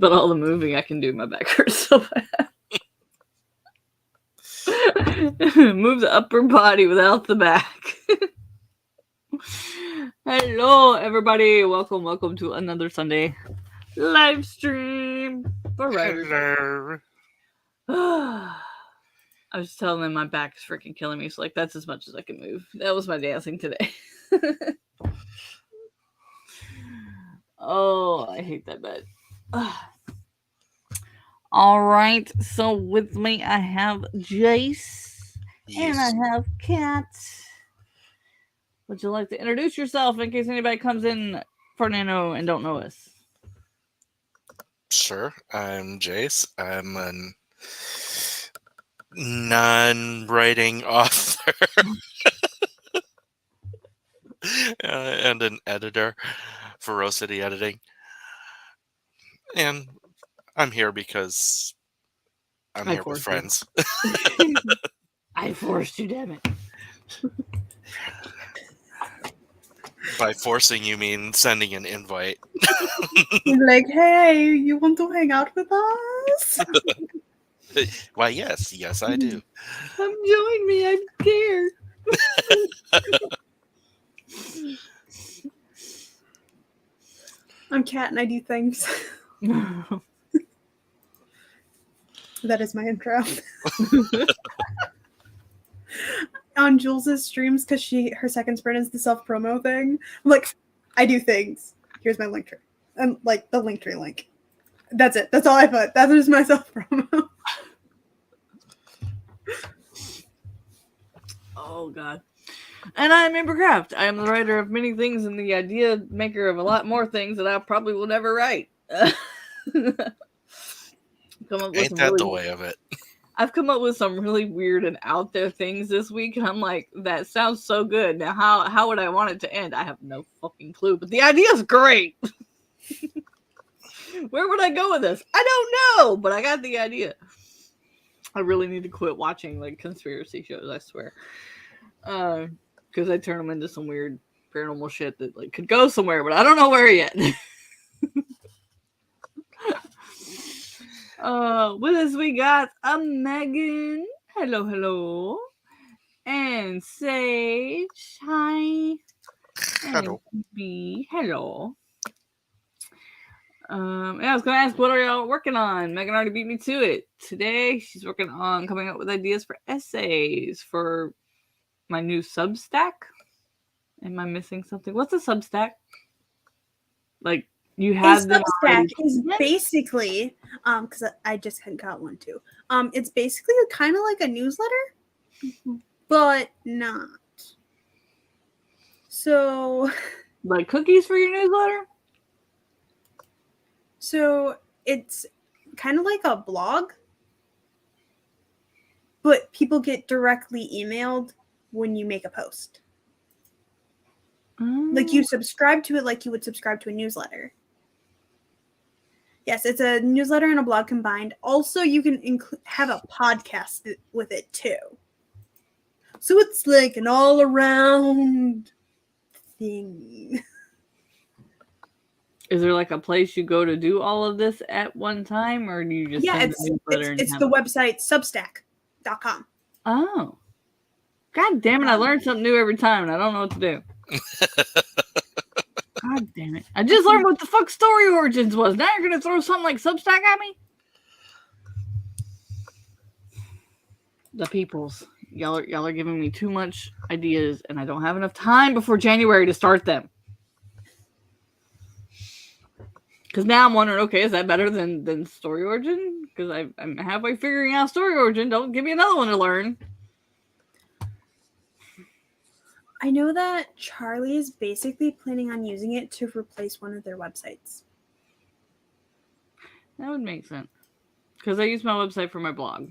But all the moving I can do, my back hurts so bad. Move the upper body without the back. Hello, everybody. Welcome to another Sunday live stream for writers. Hello. I was telling them my back is freaking killing me, so like that's as much as I can move. That was my dancing today. Oh, I hate that bed. All right, so with me I have Jayce and I have Kat. Would you like to introduce yourself in case anybody comes in for Nano and don't know us? Sure, I'm Jayce. I'm a non-writing author and an editor for Rose City Editing. And I'm here because I'm here with friends. I forced you, damn it. By forcing, you mean sending an invite. Like, hey, you want to hang out with us? Why, yes, I do. Come join me, I'm scared. I'm Kat and I do things. That is my intro. On Jules's streams, because her second sprint is the self-promo thing. I'm like, I do things. Here's my link tree. And like the link tree link. That's it. That's all I put. That is my self-promo. Oh god. And I'm Ambercraft. I am the writer of many things and the idea maker of a lot more things that I probably will never write. Ain't that the way of it? I've come up with some really weird and out there things this week, and I'm like, that sounds so good. Now, how would I want it to end? I have no fucking clue, but the idea is great. Where would I go with this? I don't know, but I got the idea. I really need to quit watching like conspiracy shows, I swear. Because I turn them into some weird paranormal shit that like could go somewhere, but I don't know where yet. With us we got a Megan. Hello. And Sage. Hi. Hello. And B. Hello. I was gonna ask, what are y'all working on? Megan already beat me to it. Today she's working on coming up with ideas for essays for my new Substack. Am I missing something? What's a Substack? Like you have them Substack is basically because I just had got one too. It's basically kind of like a newsletter, but not. So like cookies for your newsletter? So it's kind of like a blog, but people get directly emailed when you make a post. Like you subscribe to it like you would subscribe to a newsletter. Yes, it's a newsletter and a blog combined. Also, you can have a podcast with it too. So it's like an all-around thing. Is there like a place you go to do all of this at one time, or do you just send the newsletter? It's the website Substack.com. Oh, god damn it! I learn something new every time, and I don't know what to do. God damn it! I just learned what the fuck Story Origins was. Now you're gonna throw something like Substack at me? The peoples, y'all are giving me too much ideas, and I don't have enough time before January to start them. Because now I'm wondering, okay, is that better than Story Origin? Because I'm halfway figuring out Story Origin. Don't give me another one to learn. I know that Charlie is basically planning on using it to replace one of their websites. That would make sense. Because I use my website for my blog.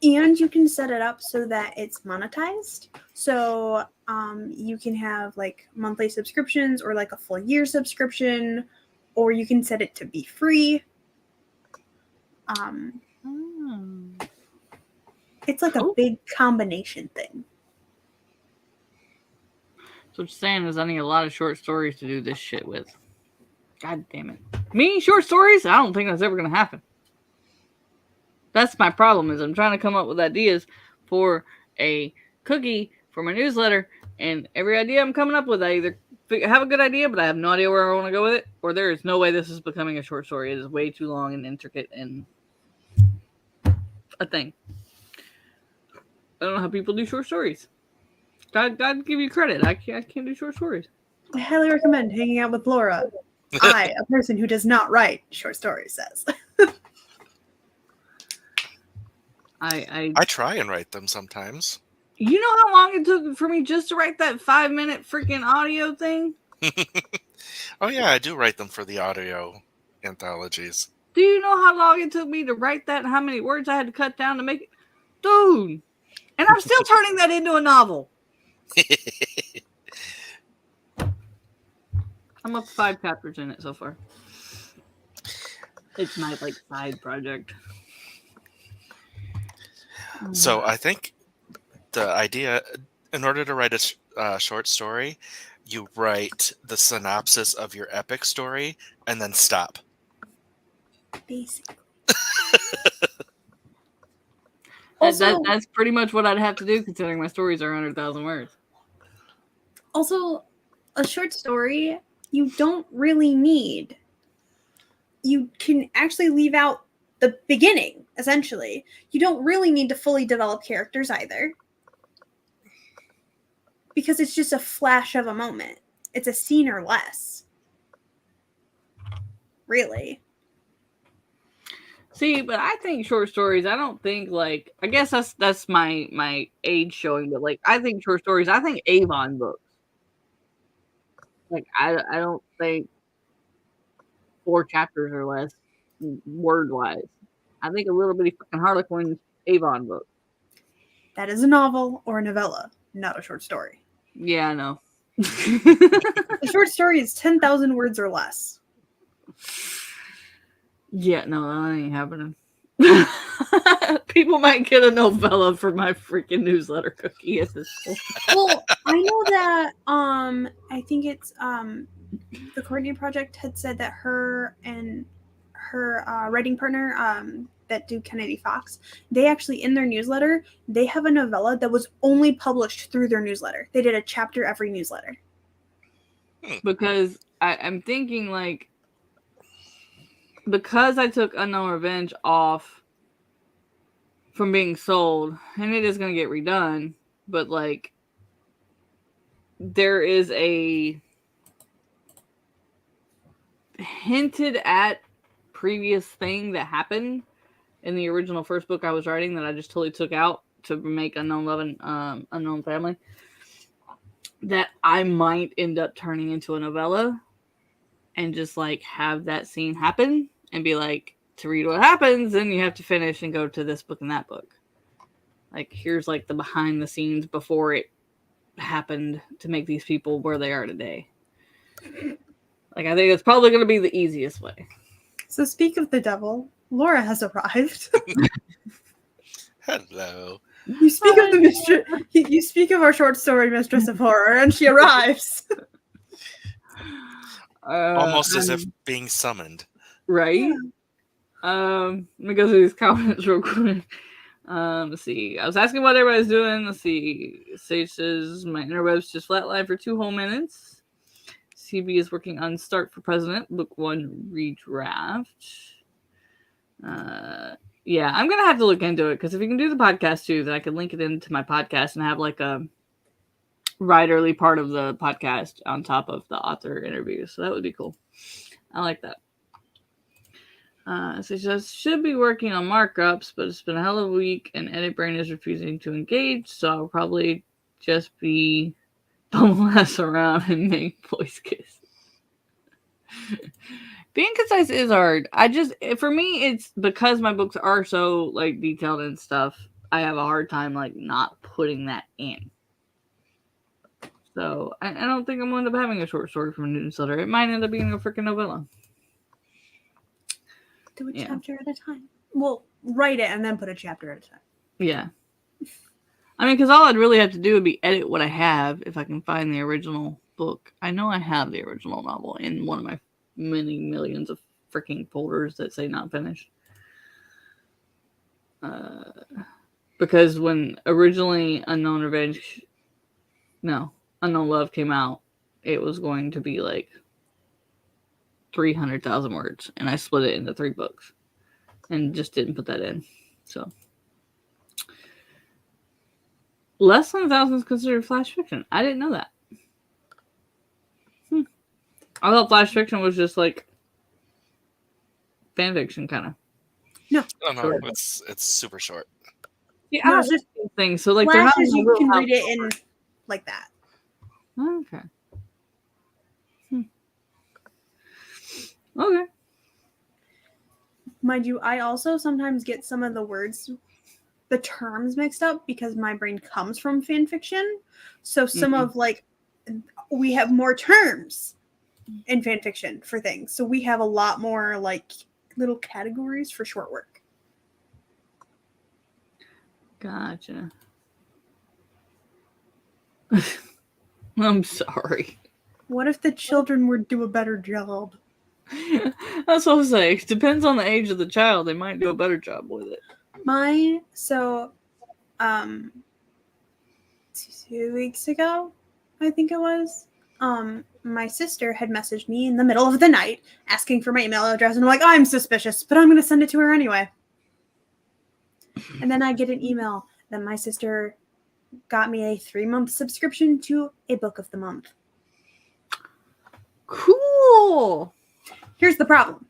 And you can set it up so that it's monetized. So you can have like monthly subscriptions or like a full year subscription, or you can set it to be free. It's like a big combination thing. So what you're saying is I need a lot of short stories to do this shit with. God damn it. Me, short stories? I don't think that's ever going to happen. That's my problem, is I'm trying to come up with ideas for a cookie for my newsletter, and every idea I'm coming up with, I either have a good idea, but I have no idea where I want to go with it, or there is no way this is becoming a short story. It is way too long and intricate and a thing. I don't know how people do short stories. God give you credit. I can't do short stories. I highly recommend hanging out with Laura. I, a person who does not write short stories, says. I try and write them sometimes. You know how long it took for me just to write that 5-minute freaking audio thing? Oh yeah, I do write them for the audio anthologies. Do you know how long it took me to write that and how many words I had to cut down to make it? Dude! And I'm still turning that into a novel. I'm up to 5 chapters in it so far. It's my side project. So I think the idea, in order to write a short story, you write the synopsis of your epic story and then stop. Basically. That's pretty much what I'd have to do, considering my stories are 100,000 words. Also, a short story, you don't really need. You can actually leave out the beginning, essentially. You don't really need to fully develop characters either. Because it's just a flash of a moment. It's a scene or less. Really. See, but I think short stories, I don't think I guess that's my age showing, but I think short stories, I think Avon books. I don't think 4 chapters or less, word wise. I think a little bitty fucking Harlequin's Avon book. That is a novel or a novella, not a short story. Yeah, I know. A short story is 10,000 words or less. Yeah, no, that ain't happening. People might get a novella for my freaking newsletter cookie at this point. Well, I know that I think it's the Courtney Project had said that her and her writing partner that do Kennedy Fox, they actually in their newsletter, they have a novella that was only published through their newsletter. They did a chapter every newsletter. Because I'm thinking because I took Unknown Revenge off from being sold, and it is going to get redone, but there is a hinted at previous thing that happened in the original first book I was writing that I just totally took out to make Unknown Love and Unknown Family, that I might end up turning into a novella and just have that scene happen and be to read what happens, then you have to finish and go to this book and that book. Here's the behind the scenes before it happened to make these people where they are today. I think it's probably going to be the easiest way. So speak of the devil, Laura has arrived. Hello. You speak of the mistress. You speak of our short story mistress of horror, and she arrives. Almost as if being summoned. Right? Yeah. Let me go through these comments real quick. Let's see. I was asking what everybody's doing. Let's see. Sage says my interwebs just flatlined for 2 whole minutes. CB is working on Start for President, Book 1 redraft. Yeah, I'm gonna have to look into it, because if you can do the podcast too, then I can link it into my podcast and have a writerly part of the podcast on top of the author interviews. So that would be cool. I like that. So she says, should be working on markups, but it's been a hell of a week and Edit Brain is refusing to engage, so I'll probably just be don't mess around and make voice kisses. Being concise is hard. For me, it's because my books are so detailed and stuff, I have a hard time not putting that in. So I don't think I'm going to end up having a short story from a newsletter. It might end up being a freaking novella. Do a chapter at a time. Well, write it and then put a chapter at a time. Yeah. I mean, because all I'd really have to do would be edit what I have if I can find the original book. I know I have the original novel in one of my many millions of freaking folders that say not finished. Because when originally Unknown Love came out, it was going to be like 300,000 words, and I split it into 3 books and just didn't put that in. So less than 1,000 is considered flash fiction. I didn't know that. I thought flash fiction was just like fan fiction, kind of. No, it's super short. Yeah, no, it's just things. So like, they're not flashes. You can read it in like that. Okay. Okay. Mind you, I also sometimes get some of the terms mixed up because my brain comes from fan fiction. So some of like, we have more terms in fan fiction for things. So we have a lot more like little categories for short work. Gotcha. I'm sorry. What if the children would do a better job? That's what I'm saying. Depends on the age of the child. They might do a better job with it. So 2 weeks ago, I think it was, my sister had messaged me in the middle of the night asking for my email address, and I'm like, I'm suspicious, but I'm going to send it to her anyway. And then I get an email that my sister got me a 3-month subscription to a book of the month. Cool. Here's the problem.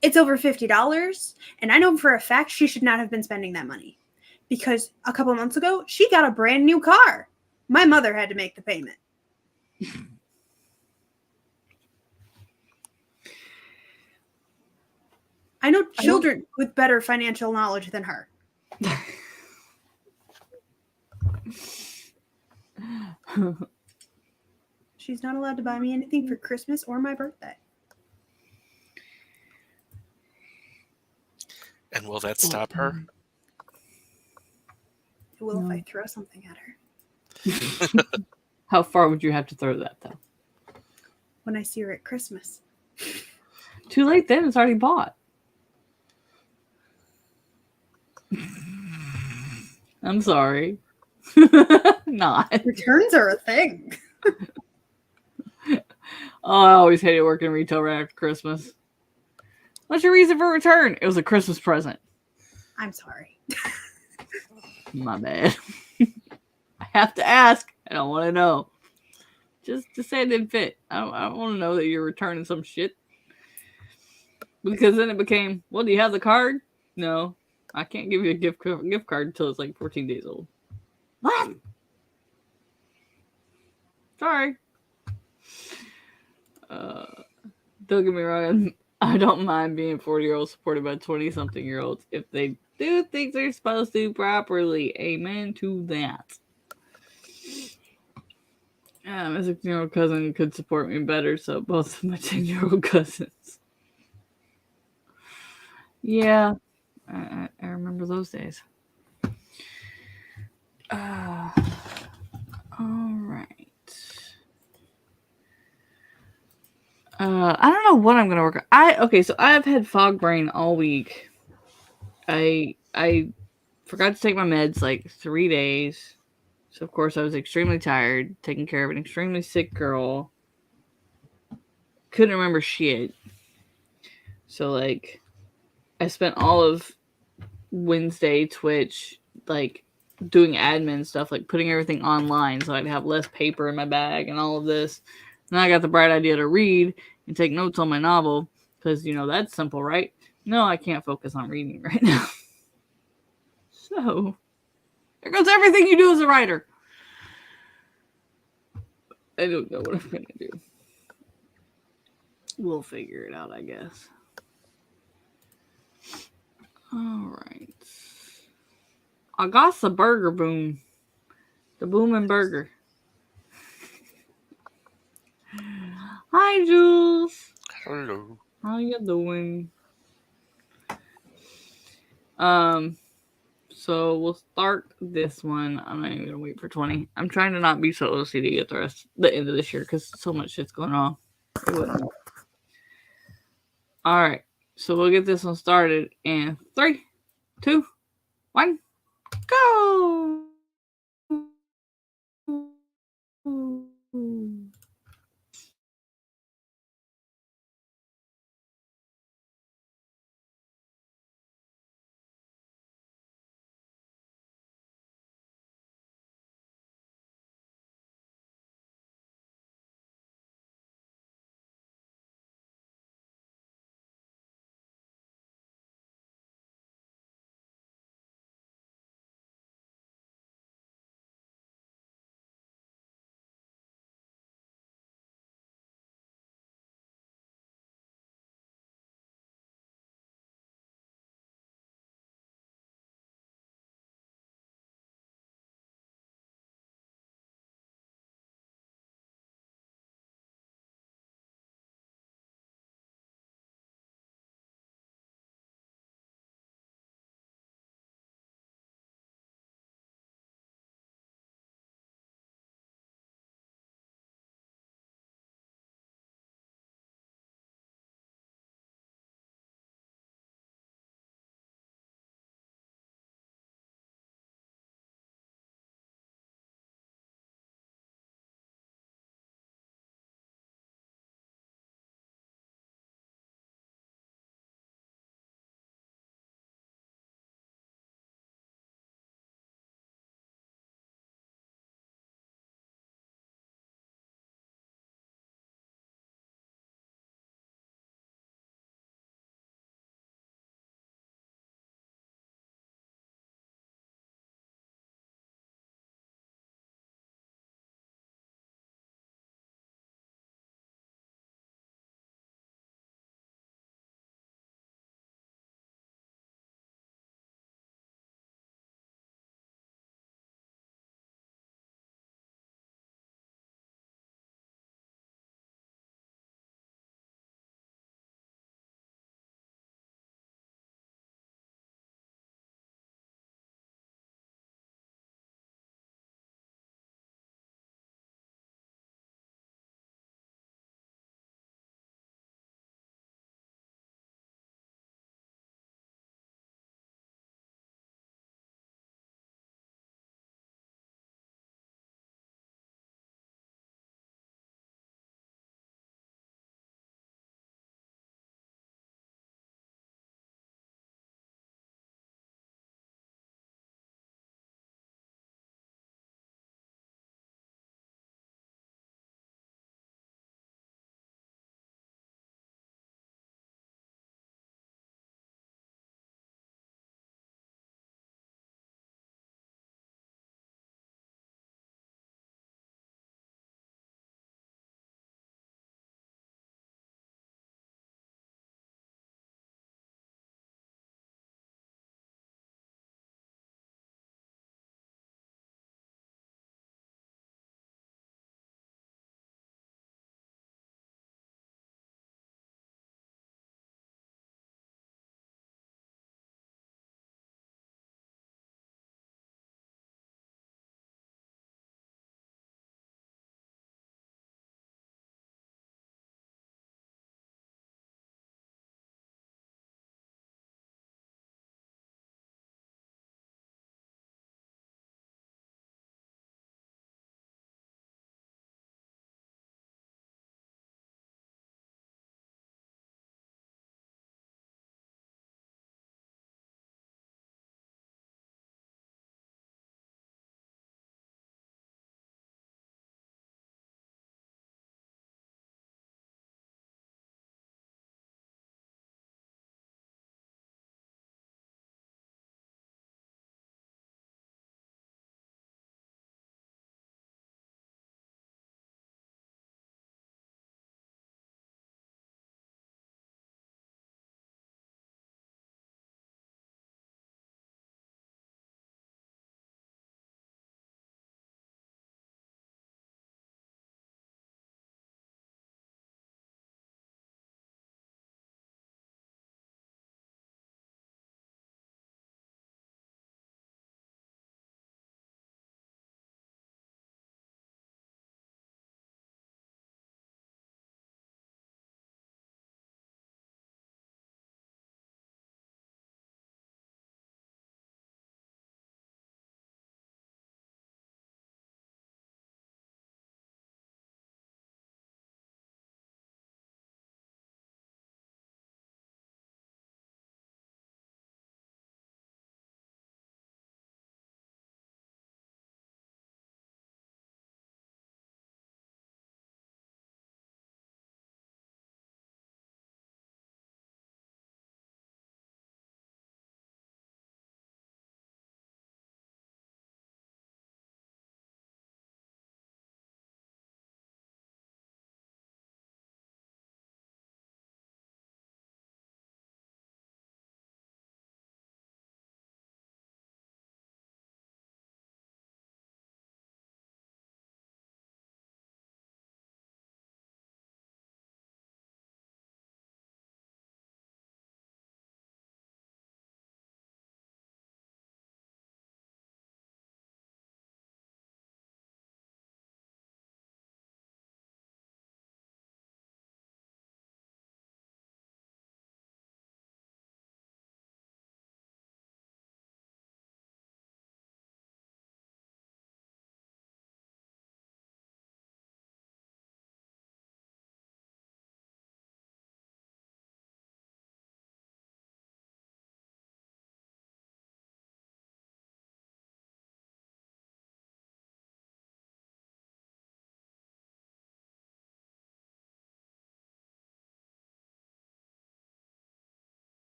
It's over $50, and I know for a fact she should not have been spending that money because a couple months ago, she got a brand new car. My mother had to make the payment. I know children with better financial knowledge than her. She's not allowed to buy me anything for Christmas or my birthday. And will that stop her? It will if I throw something at her. How far would you have to throw that, though? When I see her at Christmas. Too late then. It's already bought. I'm sorry. Not. Returns are a thing. Oh, I always hated working retail right after Christmas. What's your reason for return? It was a Christmas present. I'm sorry. My bad. I have to ask. I don't want to know. Just to say it didn't fit. I don't want to know that you're returning some shit. Because then it became, well, do you have the card? No. I can't give you a gift card until it's like 14 days old. What? Sorry. Don't get me wrong. I don't mind being 40-year-olds supported by 20-something-year-olds if they do things they're supposed to properly. Amen to that. My 16-year-old cousin could support me better, so both of my 10-year-old cousins. Yeah, I remember those days. All right. I don't know what I'm gonna work on. So I've had fog brain all week. I forgot to take my meds like 3 days. So of course I was extremely tired, taking care of an extremely sick girl. Couldn't remember shit. So like I spent all of Wednesday Twitch like doing admin stuff, like putting everything online so I'd have less paper in my bag and all of this. And I got the bright idea to read and take notes on my novel because, that's simple, right? No, I can't focus on reading right now. So, there goes everything you do as a writer. I don't know what I'm going to do. We'll figure it out, I guess. All right. I got the burger boom. The booming burger. Hi, Jules. Hello. How you doing? So we'll start this one. I'm not even gonna wait for 20. I'm trying to not be so OCD at the end of this year because so much shit's going on. All right. So we'll get this one started in 3, 2, 1, go!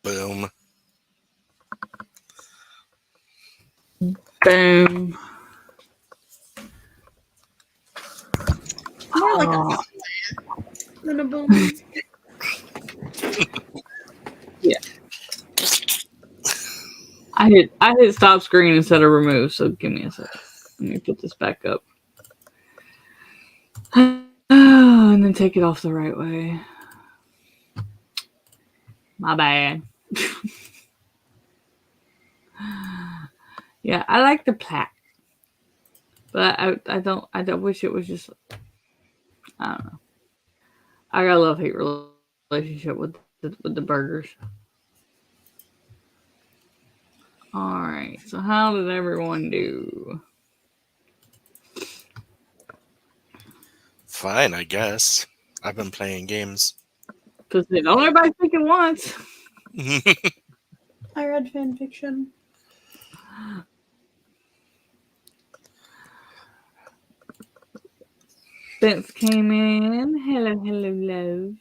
Boom. Boom. More like a Oh, than a boom. yeah. I hit stop screen instead of remove, so give me a second. Let me put this back up. And then take it off the right way. My bad. Yeah, I like the plaque. But I don't wish it was just, I don't know. I got a love-hate relationship with the burgers. Alright, so how did everyone do? Fine, I guess. I've been playing games. Because they don't everybody think at once. I read fan fiction. Vince came in. Hello, hello, love.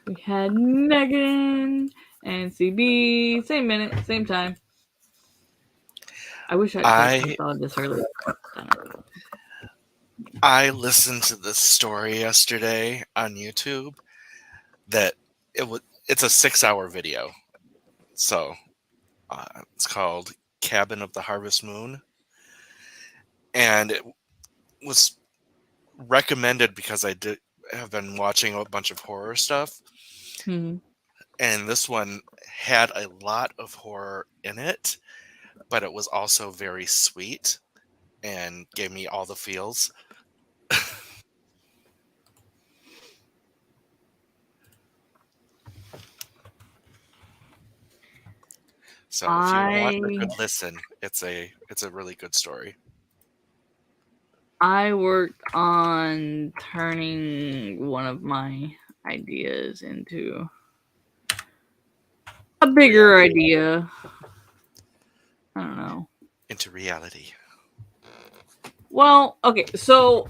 We had Megan and CB. Same minute, same time. I wish I'd thought of this earlier. I listened to this story yesterday on YouTube that it's a 6-hour video. So it's called Cabin of the Harvest Moon. And it was recommended because I have been watching a bunch of horror stuff. Mm-hmm. And this one had a lot of horror in it, but it was also very sweet and gave me all the feels. So if you want a good listen, it's a really good story. I worked on turning one of my ideas into a bigger idea. I don't know. Into reality. Well, okay, so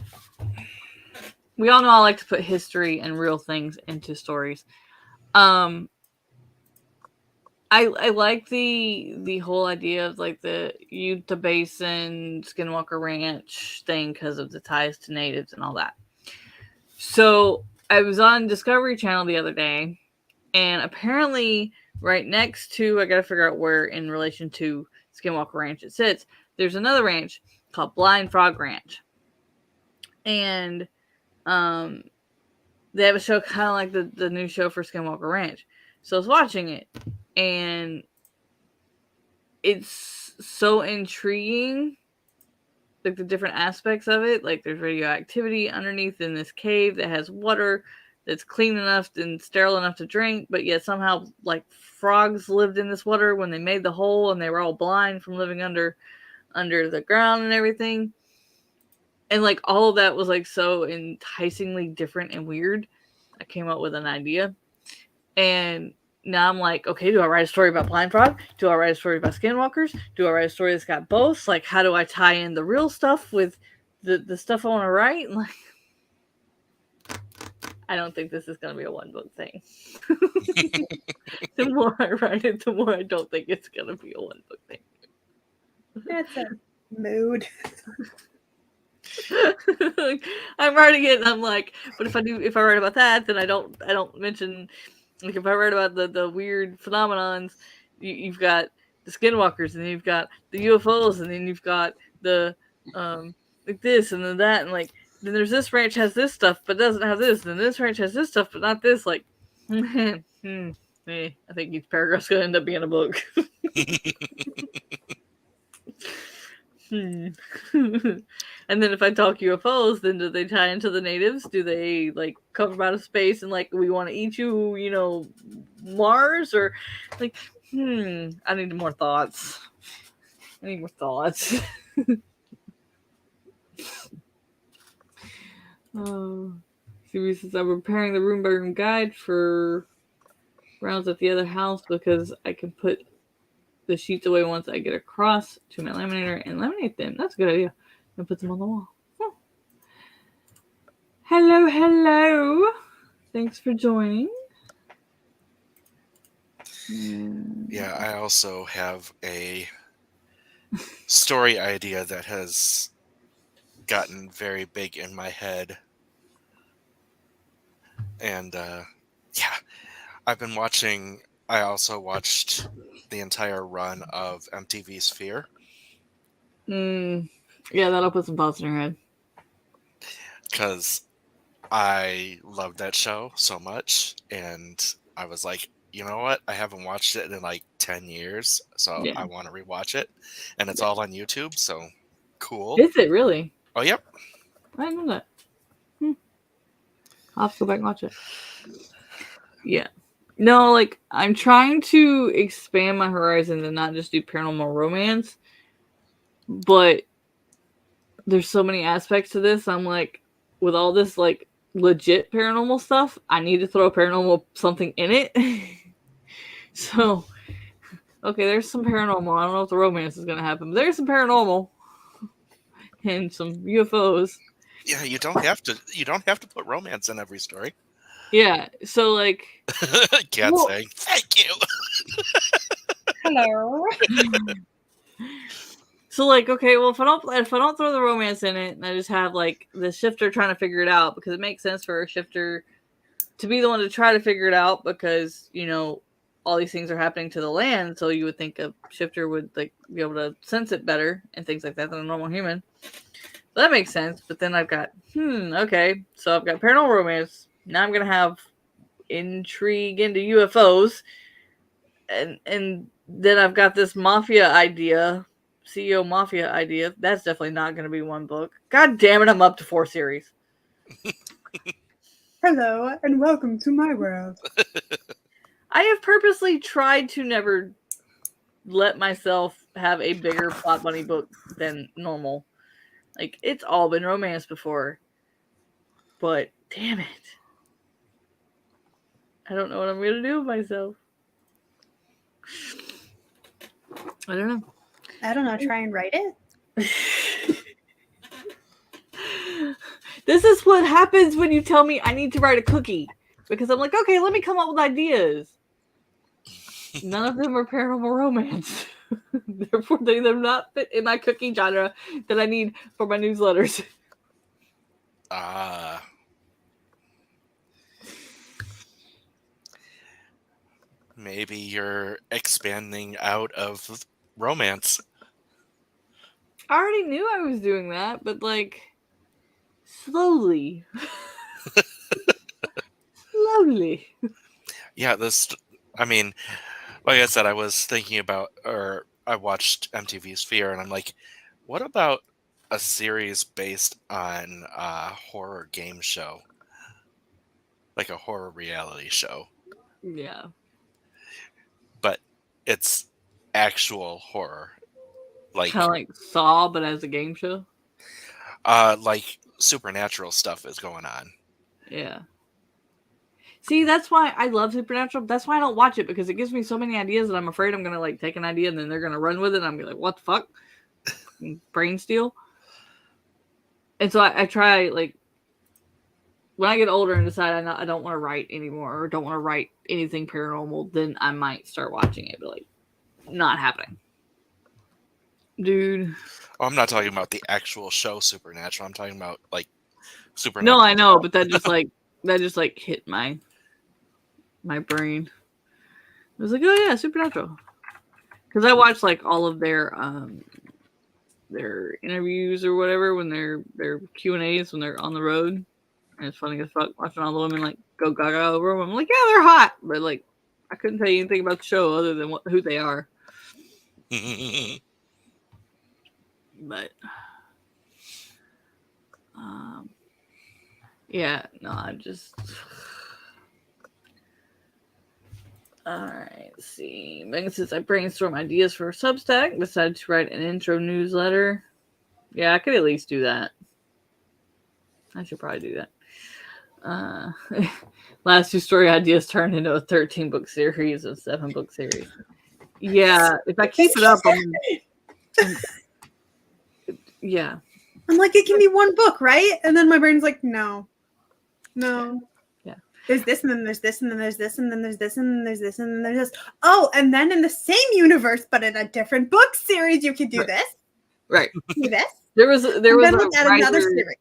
we all know I like to put history and real things into stories. I like the whole idea of like the Utah Basin, Skinwalker Ranch thing because of the ties to natives and all that. So I was on Discovery Channel the other day, and apparently right next to, I gotta figure out where in relation to Skinwalker Ranch it sits, there's another ranch called Blind Frog Ranch. And they have a show kind of like the new show for Skinwalker Ranch. So I was watching it, and it's so intriguing, like the different aspects of it. Like there's radioactivity underneath in this cave that has water that's clean enough and sterile enough to drink, but yet somehow like frogs lived in this water when they made the hole, and they were all blind from living under the ground and everything. And like all of that was like so enticingly different and weird. I came up with an idea, and now I'm like, okay, do I write a story about blind frog? Do I write a story about skinwalkers? Do I write a story that's got both? Like, how do I tie in the real stuff with the stuff I want to write? And like, I don't think this is going to be a one book thing. The more I write it, the more I don't think it's going to be a one book thing. That's a mood. I'm writing it, and I'm like, but if I write about that, then I don't mention, like, if I write about the weird phenomenons, you've got the skinwalkers, and then you've got the UFOs, and then you've got the like this and then that, and like then there's this ranch has this stuff but doesn't have this, and then this ranch has this stuff but not this. Like, I think each paragraph's gonna end up being a book. And then if I talk UFOs, then do they tie into the natives? Do they like come from outer space and like we want to eat you, you know, Mars? Or like, I need more thoughts. Oh, Siri says I'm preparing the room by room guide for rounds at the other house because I can put the sheets away once I get across to my laminator and laminate them. That's a good idea. And put them on the wall. Hello. Thanks for joining. Yeah, I also have a story idea that has gotten very big in my head. And yeah, I also watched the entire run of MTV Sphere. Yeah, that'll put some thoughts in your head. Because I loved that show so much, and I was like, you know what? I haven't watched it in like 10 years, so Yeah. I want to rewatch it. And it's all on YouTube, so cool. Is it really? Oh, yep. I didn't know that. I'll have to go back and watch it. Yeah. No, like, I'm trying to expand my horizons and not just do paranormal romance, but there's so many aspects to this. I'm like, with all this, like, legit paranormal stuff, I need to throw paranormal something in it. So, okay, there's some paranormal. I don't know if the romance is going to happen, but there's some paranormal and some UFOs. Yeah, you don't have to put romance in every story. Yeah, so, like... Cat well, saying, thank you! Hello. So, like, okay, well, if I don't throw the romance in it, and I just have, like, the shifter trying to figure it out, because it makes sense for a shifter to be the one to try to figure it out, because, you know, all these things are happening to the land, so you would think a shifter would, like, be able to sense it better and things like that than a normal human. So that makes sense, but then I've got, okay, so I've got paranormal romance. Now I'm going to have intrigue into UFOs, and then I've got this mafia idea, CEO mafia idea. That's definitely not going to be one book. God damn it, I'm up to 4 series. Hello, and welcome to my world. I have purposely tried to never let myself have a bigger plot bunny book than normal. Like, it's all been romance before. But, damn it. I don't know what I'm going to do with myself. I don't know. I don't know, try and write it? This is what happens when you tell me I need to write a cookie. Because I'm like, okay, let me come up with ideas. None of them are paranormal romance. Therefore, they do not fit in my cookie genre that I need for my newsletters. Maybe you're expanding out of romance. I already knew I was doing that, but, like, slowly. Slowly. Yeah, I mean, like I said, I was thinking about, or I watched MTV Sphere, and I'm like, what about a series based on a horror game show? Like a horror reality show. Yeah. But it's actual horror. Like, kind of like Saw, but as a game show. Like supernatural stuff is going on. Yeah. See, that's why I love Supernatural. That's why I don't watch it, because it gives me so many ideas that I'm afraid I'm gonna like take an idea and then they're gonna run with it. And I'm gonna be like, what the fuck? Brain steal. And so I try, like, when I get older and decide I don't want to write anymore or don't want to write anything paranormal, then I might start watching it, but like, not happening. Dude. Oh, I'm not talking about the actual show Supernatural. I'm talking about like Supernatural. No, I know, but that just like hit my brain. I was like, oh yeah, Supernatural. Because I watched like all of their interviews or whatever when their Q&As when they're on the road. And it's funny as fuck watching all the women like go gaga over them. I'm like, yeah, they're hot, but like I couldn't tell you anything about the show other than who they are. But yeah, no, I just alright, let's see. Megan says I brainstorm ideas for a Substack, decided to write an intro newsletter. Yeah, I could at least do that. I should probably do that. Last 2 story ideas turned into a 13-book series, a 7-book series. Yeah, if I keep it up, yeah. I'm like, it can be 1 book, right? And then my brain's like, no. Yeah. There's this, and then there's this, and then there's this, and then there's this, and then there's this, and then there's this. Oh, and then in the same universe, but in a different book series, you can do Right. this. Right. Do this. There was And a then look at another writer. series.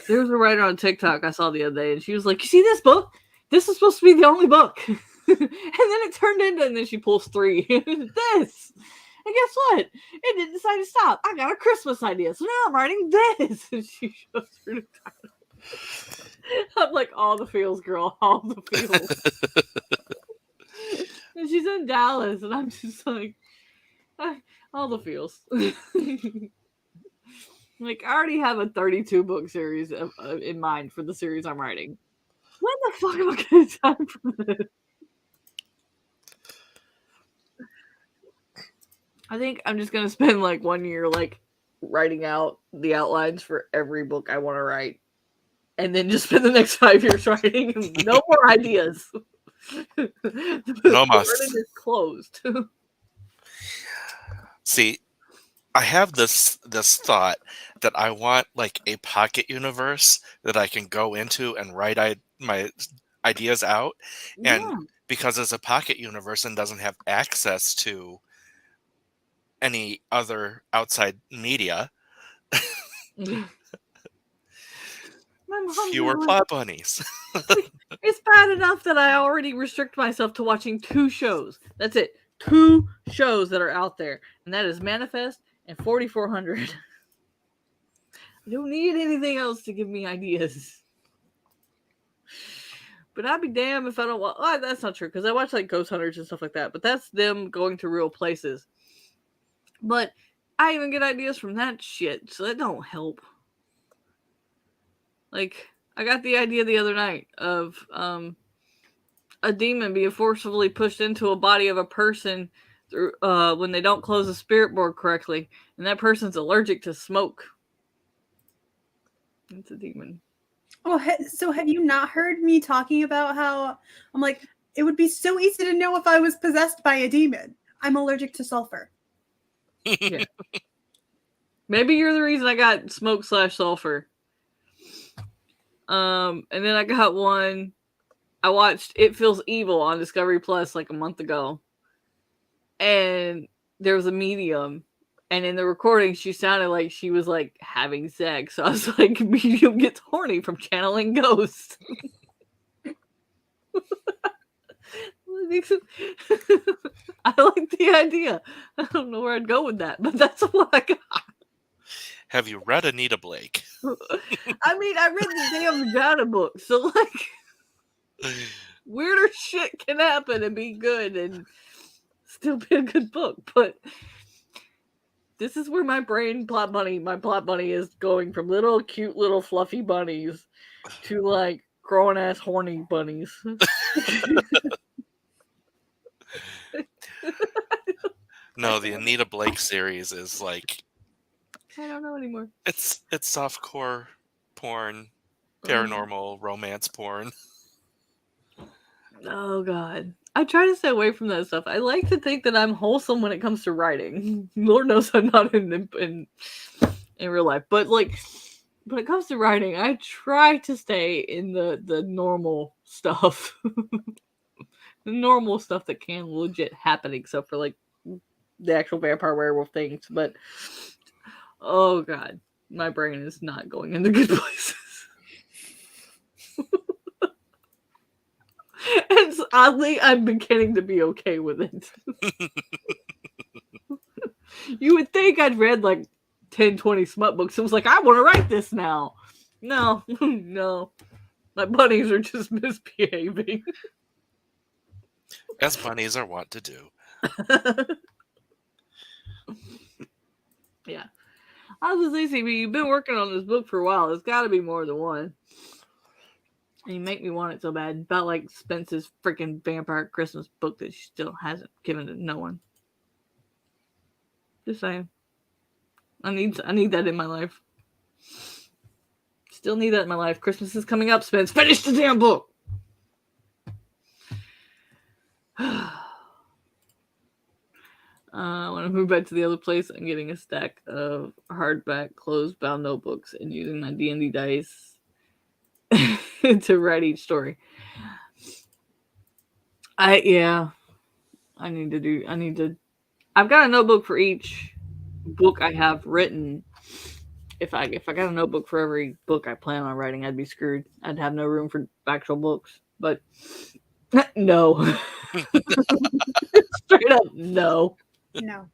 There was a writer on TikTok I saw the other day, and she was like, "You see this book? This is supposed to be the only book." And then it turned into, and then she pulls 3. This. And guess what? It didn't decide to stop. I got a Christmas idea, so now I'm writing this. And she shows her the title. I'm like, all the feels, girl, all the feels. And she's in Dallas, and I'm just like, all the feels. Like, I already have a 32 book series in mind for the series I'm writing. When the fuck am I going to have time for this? I think I'm just going to spend like 1 year like writing out the outlines for every book I want to write. And then just spend the next 5 years writing. No more ideas. No must. The is closed. See, I have this thought that I want like a pocket universe that I can go into and write my ideas out. And Yeah. because it's a pocket universe and doesn't have access to any other outside media, fewer plot bunnies. It's bad enough that I already restrict myself to watching 2 shows. That's it. 2 shows that are out there. And that is Manifest and 4400. I don't need anything else to give me ideas. But I'd be damned if I don't watch. Oh, that's not true, because I watch like Ghost Hunters and stuff like that. But that's them going to real places. But I even get ideas from that shit, so that don't help. Like, I got the idea the other night of a demon being forcibly pushed into a body of a person through when they don't close the spirit board correctly, and that person's allergic to smoke. It's a demon. Oh, so have you not heard me talking about how I'm like, it would be so easy to know if I was possessed by a demon. I'm allergic to sulfur. Yeah. Maybe you're the reason I got smoke/sulfur. And then I got one. I watched It Feels Evil on Discovery Plus like a month ago. And there was a medium. And in the recording, she sounded like she was like having sex. So I was like, medium gets horny from channeling ghosts. I like the idea. I don't know where I'd go with that, but that's what I got. Have you read Anita Blake? I mean, I read the damn vagina book, so like weirder shit can happen and be good and still be a good book, but this is where my plot bunny is going from little cute little fluffy bunnies to like grown ass horny bunnies. No, the Anita Blake series is like, I don't know anymore. it's softcore porn, paranormal romance porn. Oh god. I try to stay away from that stuff. I like to think that I'm wholesome when it comes to writing. Lord knows I'm not in real life, but like when it comes to writing, I try to stay in the normal stuff. The normal stuff that can legit happen, except for like the actual vampire werewolf things. But oh god, my brain is not going into good places. And oddly, I'm beginning to be okay with it. You would think I'd read like 10, 20 smut books. It was like, I want to write this now. No, no. My bunnies are just misbehaving. As bunnies are wont to do. Yeah. I was just saying, you've been working on this book for a while. There's got to be more than one. And you make me want it so bad. About like Spence's freaking vampire Christmas book that she still hasn't given to no one. Just saying. I need that in my life. Still need that in my life. Christmas is coming up, Spence. Finish the damn book! When I move back to the other place, I'm getting a stack of hardback closed-bound notebooks and using my D&D dice to write each story. Yeah. I need to. I've got a notebook for each book I have written. If I got a notebook for every book I plan on writing, I'd be screwed. I'd have no room for actual books. But no, straight up no. No.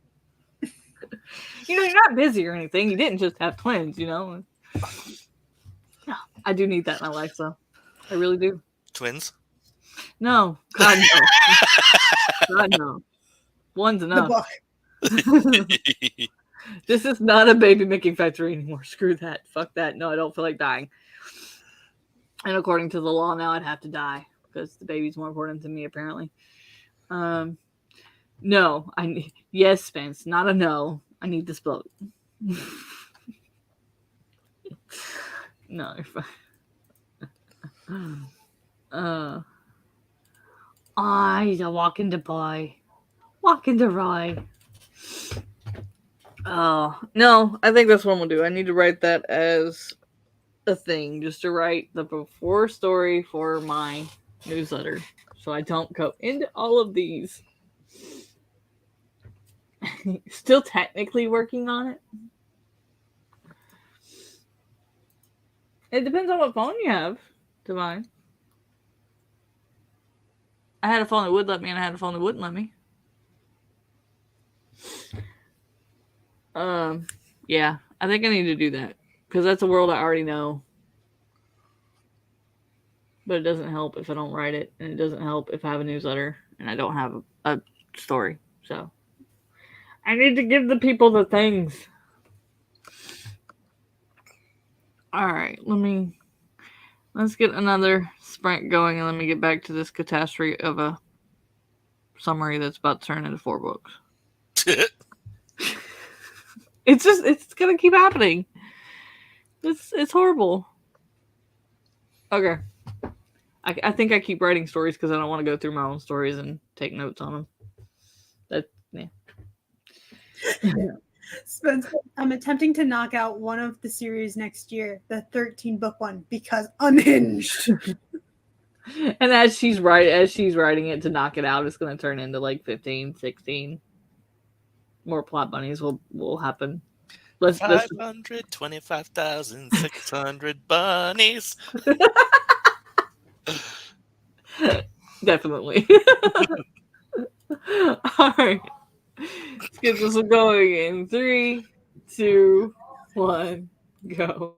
You're not busy or anything. You didn't just have twins, I do need that in my life, though. I really do. Twins? No, God no, God no. One's The enough. book. This is not a baby making factory anymore. Screw that. Fuck that. No, I don't feel like dying. And according to the law now, I'd have to die because the baby's more important to me, apparently. No, yes, Spence, not a no. I need this book. No, you're fine. I need to walk into boy. Walk into Roy. Oh, no, I think that's what I'm going to do. I need to write that as a thing, just to write the before story for my newsletter. So I don't go into all of these. Still technically working on it. It depends on what phone you have, Divine. I had a phone that would let me, and I had a phone that wouldn't let me. Yeah, I think I need to do that because that's a world I already know. But it doesn't help if I don't write it, and it doesn't help if I have a newsletter and I don't have a story. So I need to give the people the things. All right, let's get another sprint going, and let me get back to this catastrophe of a summary that's about to turn into 4 books. It's gonna keep happening. It's horrible. Okay. I think I keep writing stories because I don't want to go through my own stories and take notes on them. Spence, I'm attempting to knock out one of the series next year, the 13 book one, because Unhinged. And as she's writing it to knock it out, it's going to turn into like 15, 16. More plot bunnies will happen. 525,600 bunnies. Definitely. All right. Let's get this one going in 3, 2, 1, go.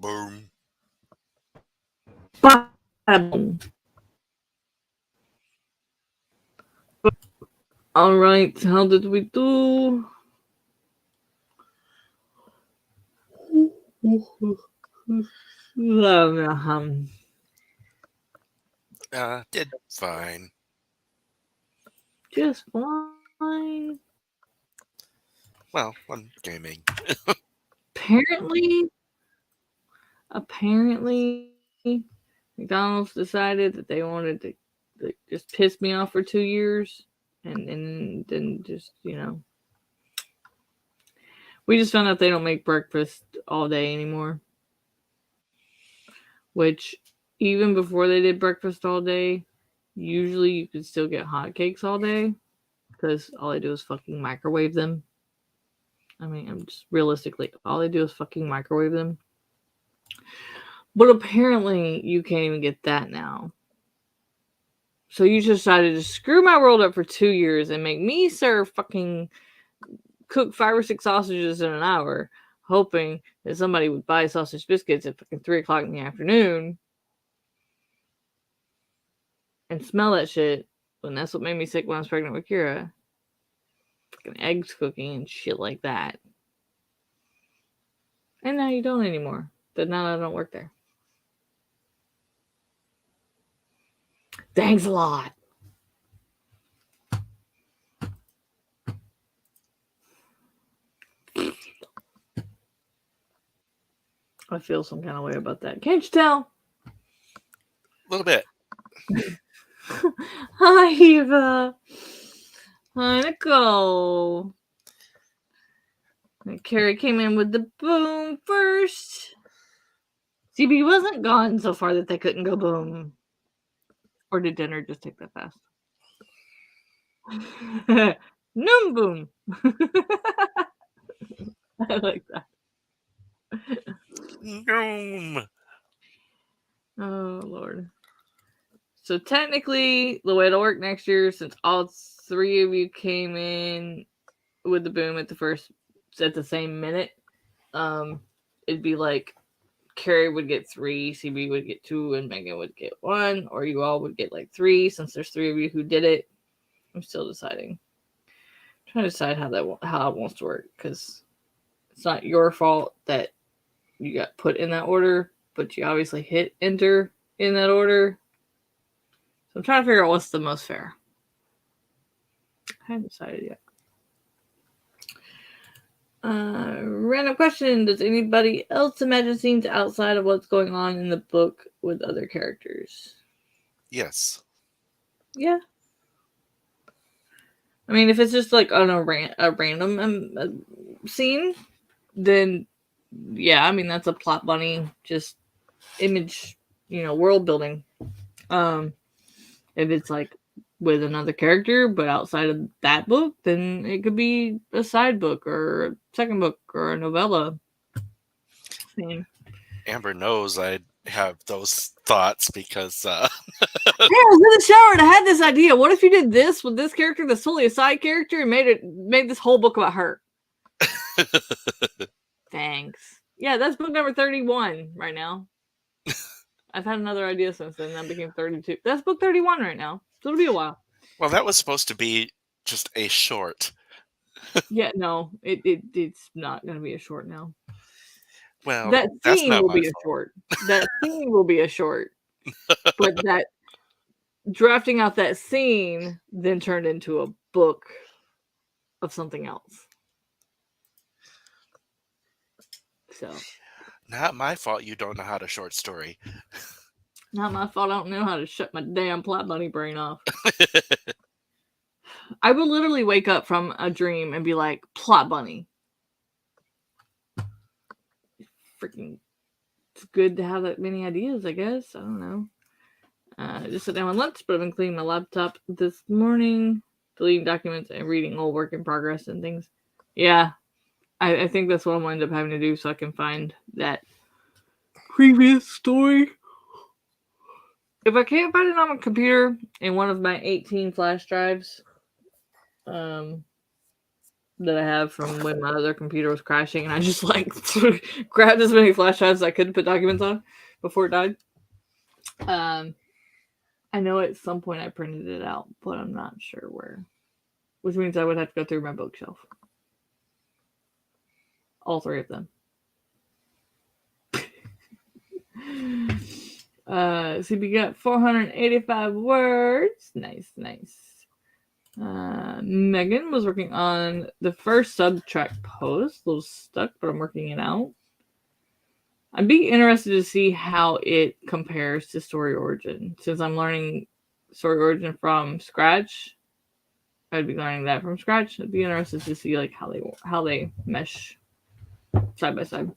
Boom. Bada-boom. All right, how did we do? Did fine. Just fine. Well, I'm gaming. Apparently, McDonald's decided that they wanted to just piss me off for 2 years, and then just we just found out they don't make breakfast all day anymore. Which, even before they did breakfast all day, usually you could still get hotcakes all day because all they do is fucking microwave them. I mean, I'm just realistically, all they do is fucking microwave them. But apparently, you can't even get that now. So you just decided to screw my world up for 2 years and make me serve fucking cook 5 or 6 sausages in an hour, hoping that somebody would buy sausage biscuits at fucking 3 o'clock in the afternoon and smell that shit. And that's what made me sick when I was pregnant with Kira. Fucking eggs cooking and shit like that. And now you don't anymore. But now I don't work there. Thanks a lot. I feel some kind of way about that. Can't you tell? A little bit. Hi, Eva. Hi, Nicole. And Carrie came in with the boom first. CB wasn't gone so far that they couldn't go boom. Or did dinner just take that fast? Noom boom. I like that. Noom. Oh, Lord. So technically, the way it'll work next year, since all 3 of you came in with the boom at the same minute, it'd be like Carrie would get 3, CB would get 2, and Megan would get 1, or you all would get like 3, since there's 3 of you who did it. I'm still deciding. I'm trying to decide how it wants to work, because it's not your fault that you got put in that order, but you obviously hit enter in that order. So I'm trying to figure out what's the most fair. I haven't decided yet. Random question. Does anybody else imagine scenes outside of what's going on in the book with other characters? Yes. Yeah. I mean, if it's just like on a random scene, then yeah, I mean, that's a plot bunny, just image, world building. If it's like with another character, but outside of that book, then it could be a side book or a second book or a novella. Amber knows I have those thoughts because yeah, I was in the shower and I had this idea. What if you did this with this character that's totally a side character and made this whole book about her? Thanks. Yeah, that's book number 31 right now. I've had another idea since then. That became 32. That's book 31 right now. So it'll be a while. Well, that was supposed to be just a short. Yeah, no, it's not going to be a short now. Well, that that's scene not will my be a fault. short. That scene will be a short. But that drafting out that scene then turned into a book of something else. So, not my fault you don't know how to short story. Not my fault. I don't know how to shut my damn plot bunny brain off. I will literally wake up from a dream and be like, plot bunny. Freaking, it's good to have that many ideas, I guess. I don't know. I just sat down with lunch, but I've been cleaning my laptop this morning, deleting documents and reading old work in progress and things. Yeah, I think that's what I'm going to end up having to do so I can find that previous story. If I can't find it on my computer in one of my 18 flash drives, then that I have from when my other computer was crashing, and I just like grabbed as many flash drives as I could to put documents on before it died. I know at some point I printed it out, but I'm not sure where. Which means I would have to go through my bookshelf. All three of them. So we got 485 words. Nice. Megan was working on the first subtract post. A little stuck, but I'm working it out. I'd be interested to see how it compares to Story Origin. Since I'm learning Story Origin from scratch, I'd be learning that from scratch. I'd be interested to see like how they mesh side by side.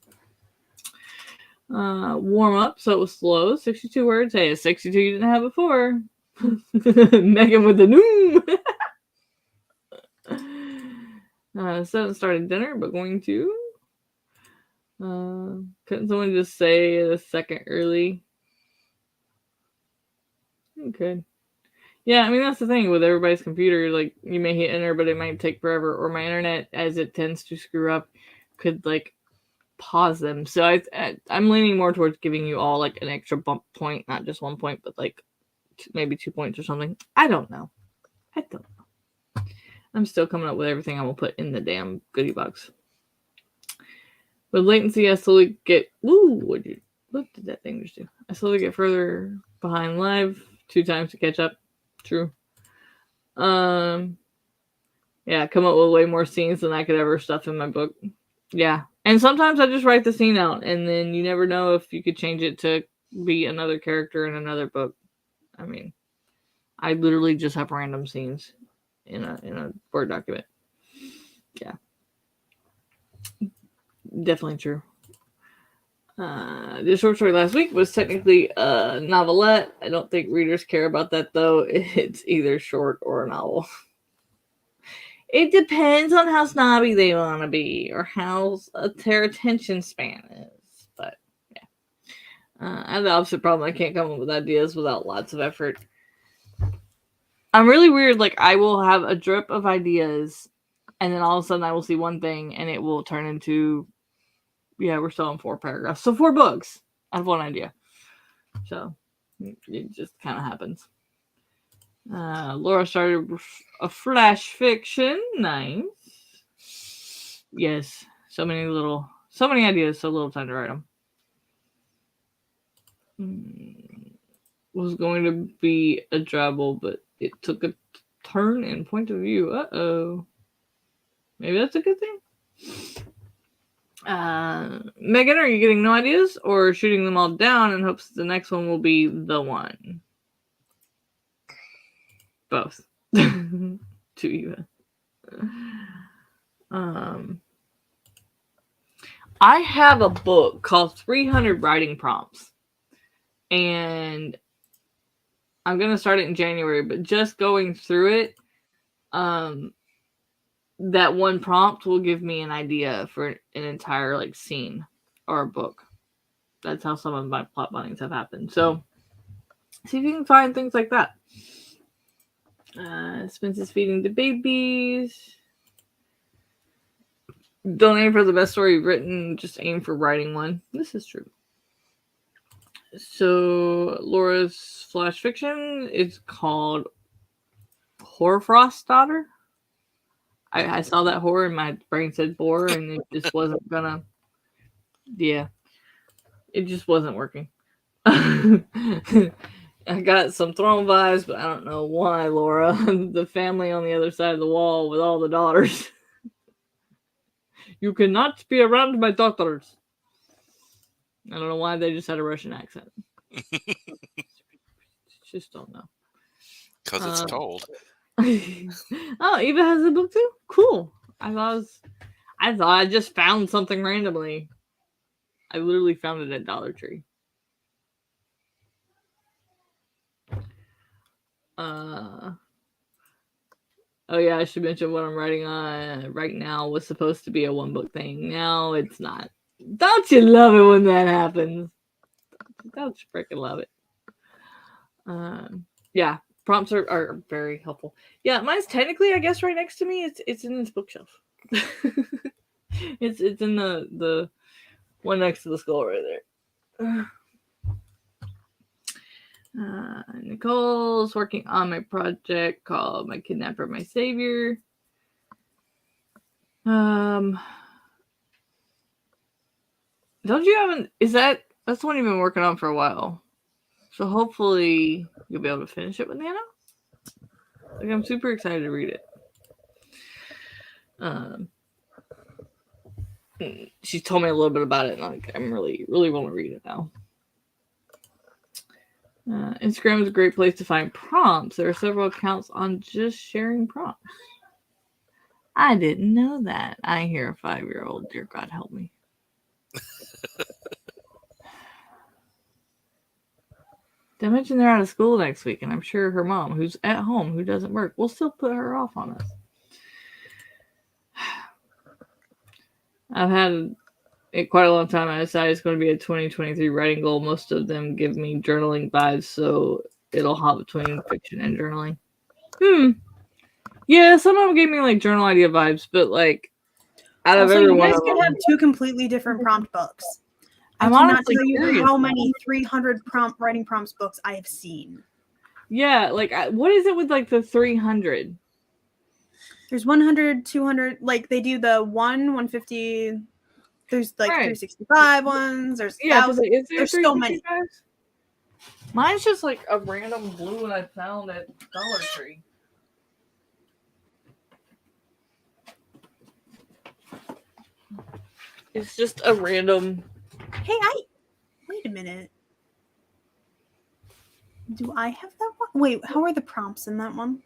Warm up, so it was slow. 62 words. Hey, it's 62 you didn't have before. Megan with the noom. So haven't started dinner, but going to. Couldn't someone just say a second early? Okay. Yeah, I mean that's the thing with everybody's computer. Like you may hit enter, but it might take forever. Or my internet, as it tends to screw up, could like pause them. So I'm leaning more towards giving you all like an extra bump point, not just 1 point, but like maybe 2 points or something. I don't know. I'm still coming up with everything I will put in the damn goodie box. With latency, I slowly get... Woo! What did that thing just do? I slowly get further behind live. 2 times to catch up. True. Yeah, come up with way more scenes than I could ever stuff in my book. Yeah. And sometimes I just write the scene out, and then you never know if you could change it to be another character in another book. I mean, I literally just have random scenes in a Word document. Yeah. Definitely true. The short story last week was technically a novelette. I don't think readers care about that, though. It's either short or a novel. It depends on how snobby they want to be or how their attention span is. But, yeah. I have the opposite problem. I can't come up with ideas without lots of effort. I'm really weird. Like, I will have a drip of ideas, and then all of a sudden I will see one thing, and it will turn into... Yeah, we're still in 4 paragraphs. So 4 books out of one idea. So it just kind of happens. Laura started a flash fiction. Nice. Yes. So many ideas, so little time to write them. Was going to be a drabble, but it took a turn in point of view. Uh-oh. Maybe that's a good thing. Megan, are you getting no ideas or shooting them all down in hopes the next one will be the one? Both. To you. I have a book called 300 Writing Prompts. And I'm going to start it in January, but just going through it, that one prompt will give me an idea for an entire like scene or a book. That's how some of my plot bindings have happened. So see if you can find things like that. Spence is feeding the babies. Don't aim for the best story you've written, just aim for writing one. This is true. So Laura's flash fiction is called Hoarfrost's Daughter. I saw that horror and my brain said bore, and it just wasn't gonna. Yeah, it just wasn't working. I got some Throne vibes, but I don't know why, Laura. The family on the other side of the wall with all the daughters. You cannot be around my daughters. I don't know why they just had a Russian accent. Just don't know. Because it's cold. Oh, Eva has a book too? Cool. I thought I just found something randomly. I literally found it at Dollar Tree. Oh yeah, I should mention what I'm writing on right now was supposed to be a 1-book thing. Now it's not. Don't you love it when that happens? Don't you freaking love it? Yeah. Prompts are very helpful. Yeah, mine's technically, I guess, right next to me. It's in this bookshelf. It's in the one next to the skull right there. Nicole's working on my project called My Kidnapper, My Savior. Don't you have that's the one you've been working on for a while. So hopefully you'll be able to finish it with Nana. Like, I'm super excited to read it. She told me a little bit about it, and like, I'm really, really want to read it now. Instagram is a great place to find prompts. There are several accounts on just sharing prompts. I didn't know that. I hear a 5-year-old. Dear God, help me. Did I mention they're out of school next week? And I'm sure her mom, who's at home, who doesn't work, will still put her off on us. I've had it quite a long time. I decided it's going to be a 2023 writing goal. Most of them give me journaling vibes, so it'll hop between fiction and journaling. Yeah, some of them gave me like journal idea vibes, but like out of Also, every you one guys of could them, have 2 completely different prompt books. I'm I cannot honestly tell you curious. how many 300 writing prompts books I have seen. Yeah, like what is it with like the 300? There's 100, 200. Like they do the 150. There's like Right. 365 ones. There's Yeah, but 1,000. is there There's so many. 365? Mine's just like a random blue one I found at Dollar Tree. It's just a random. Hey, wait a minute. Do I have that one? Wait, how are the prompts in that one?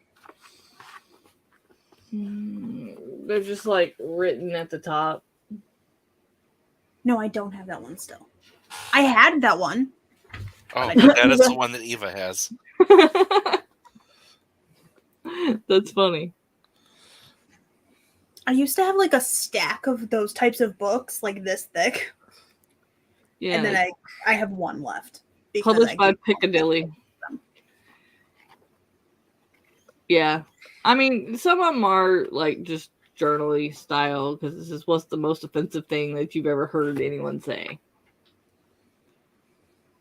They're just like written at the top. No, I don't have that one still. I had that one. Oh, that is the one that Eva has. That's funny. I used to have like a stack of those types of books, like this thick. Yeah. And then I have one left. Published by Piccadilly. Yeah. I mean, some of them are like just journally style because this is what's the most offensive thing that you've ever heard anyone say.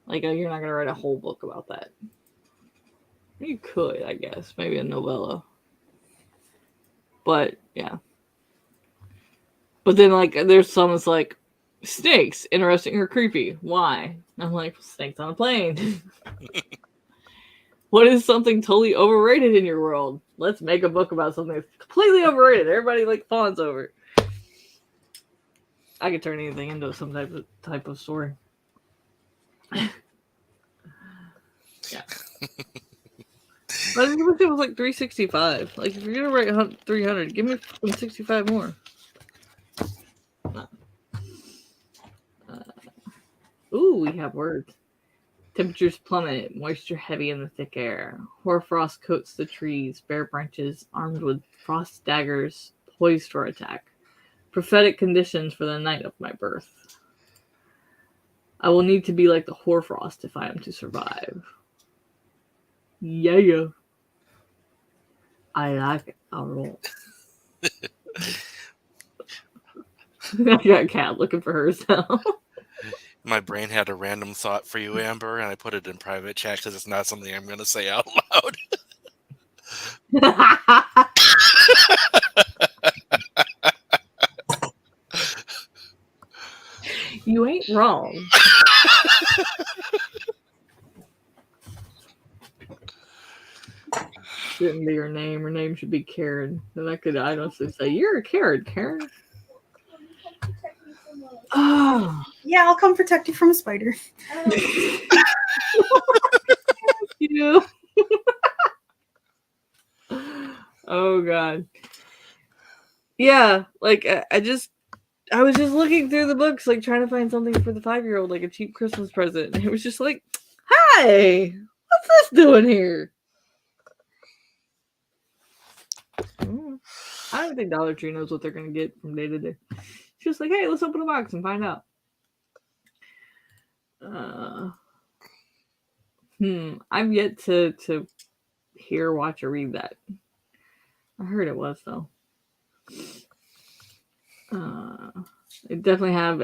Like, you're not going to write a whole book about that. You could, I guess. Maybe a novella. But, yeah. But then, like, there's some that's like, snakes, interesting or creepy. Why? And I'm like, snakes on a plane. What is something totally overrated in your world? Let's make a book about something that's completely overrated. Everybody, like, fawns over it. I could turn anything into some type of story. Yeah. But I wish it was like 365. Like, if you're gonna write 300, give me 65 more. No. Ooh, we have words. Temperatures plummet, moisture heavy in the thick air. Hoarfrost coats the trees, bare branches armed with frost daggers poised for attack. Prophetic conditions for the night of my birth. I will need to be like the hoarfrost if I am to survive. Yeah. I like it. I'll roll. I got a cat looking for herself. My brain had a random thought for you, Amber, and I put it in private chat because it's not something I'm going to say out loud. You ain't wrong. Shouldn't be her name. Her name should be Karen. Then I could honestly say, "You're a Karen, Karen." Oh, Yeah, I'll come protect you from a spider. you. Oh God. Yeah, like I was just looking through the books, like trying to find something for the 5-year-old, like a cheap Christmas present. And it was just like, "Hi, what's this doing here?" I don't think Dollar Tree knows what they're gonna get from day to day. She's just like, "Hey, let's open a box and find out." I've yet to hear, watch, or read that. I heard it was though. They definitely have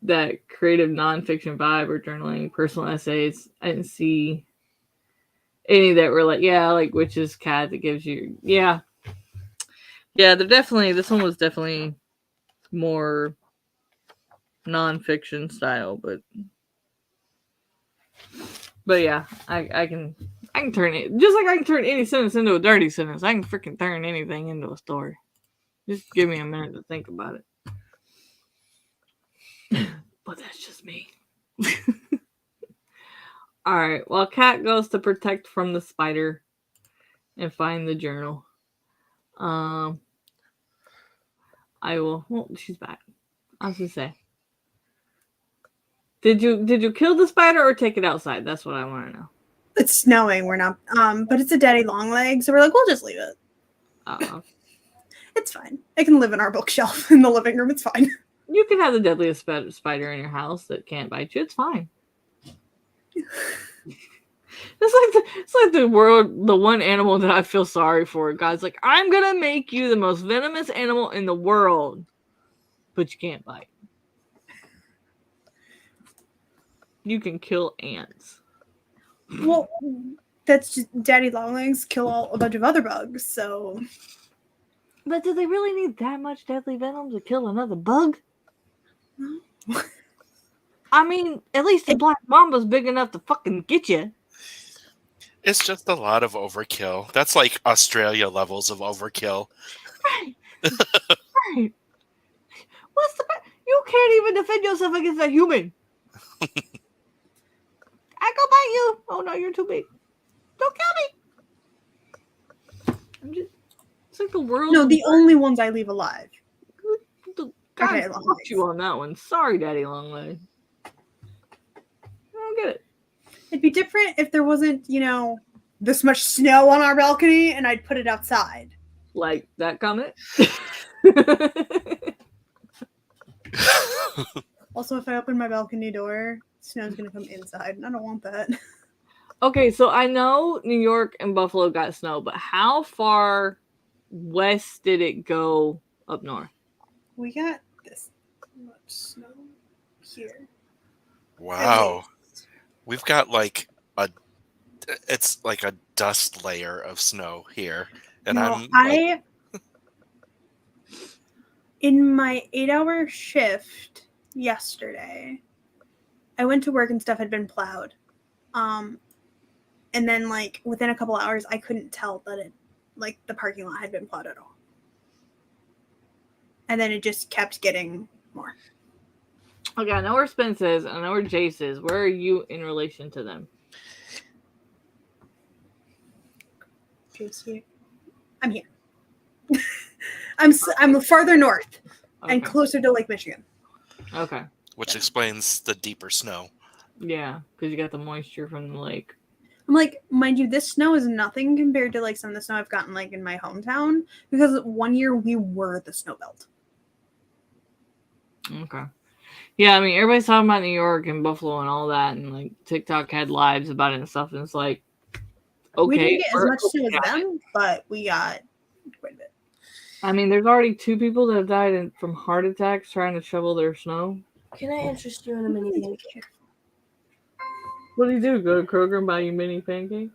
that creative nonfiction vibe or journaling, personal essays. I didn't see any that were like, yeah, like Witch's Cat that gives you, yeah. Yeah, they're definitely, this one was definitely more nonfiction style, but yeah, I can turn it, just like I can turn any sentence into a dirty sentence. I can freaking turn anything into a story. Just give me a minute to think about it. But that's just me. Alright, well, Cat goes to protect from the spider and find the journal. I will. Well, she's back. I was gonna say. Did you kill the spider or take it outside? That's what I want to know. It's snowing. We're not. But it's a daddy long leg, so we're like, we'll just leave it. It's fine. It can live in our bookshelf in the living room. It's fine. You can have the deadliest spider in your house that can't bite you. It's fine. It's like the one animal that I feel sorry for. God's like, I'm gonna make you the most venomous animal in the world, but you can't bite. You can kill ants. Well, that's just daddy longlegs kill a bunch of other bugs. So, but do they really need that much deadly venom to kill another bug? No. I mean, at least the black mamba's big enough to fucking get you. It's just a lot of overkill. That's like Australia levels of overkill. Right. Right. What's the... You can't even defend yourself against a human. I go bite you. Oh no, you're too big. Don't kill me. It's like the world. No, the only ones I leave alive. God, Okay, fucked you on that one. Sorry, Daddy Longleg. I don't get it. It'd be different if there wasn't, this much snow on our balcony and I'd put it outside. Like that comment? Also, if I open my balcony door, snow's going to come inside, and I don't want that. Okay, so I know New York and Buffalo got snow, but how far west did it go up north? We got this much snow here. Wow. We've got it's like a dust layer of snow here. And in my 8-hour shift yesterday, I went to work and stuff had been plowed. And then within a couple hours, I couldn't tell that the parking lot had been plowed at all. And then it just kept getting more. Okay, I know where Spence is, and I know where Jayce is. Where are you in relation to them? Jayce here. I'm here. I'm farther north and closer to Lake Michigan. Okay. Which explains the deeper snow. Yeah, because you got the moisture from the lake. I'm like, mind you, this snow is nothing compared to some of the snow I've gotten in my hometown, because one year we were the snow belt. Okay. Yeah, I mean, everybody's talking about New York and Buffalo and all that, and TikTok had lives about it and stuff, and it's like, okay. We didn't get as much snow as them, but we got quite a bit. I mean, there's already 2 people that have died from heart attacks trying to shovel their snow. Can I interest you in a mini pancake? What do you do? Go to Kroger and buy you mini pancakes?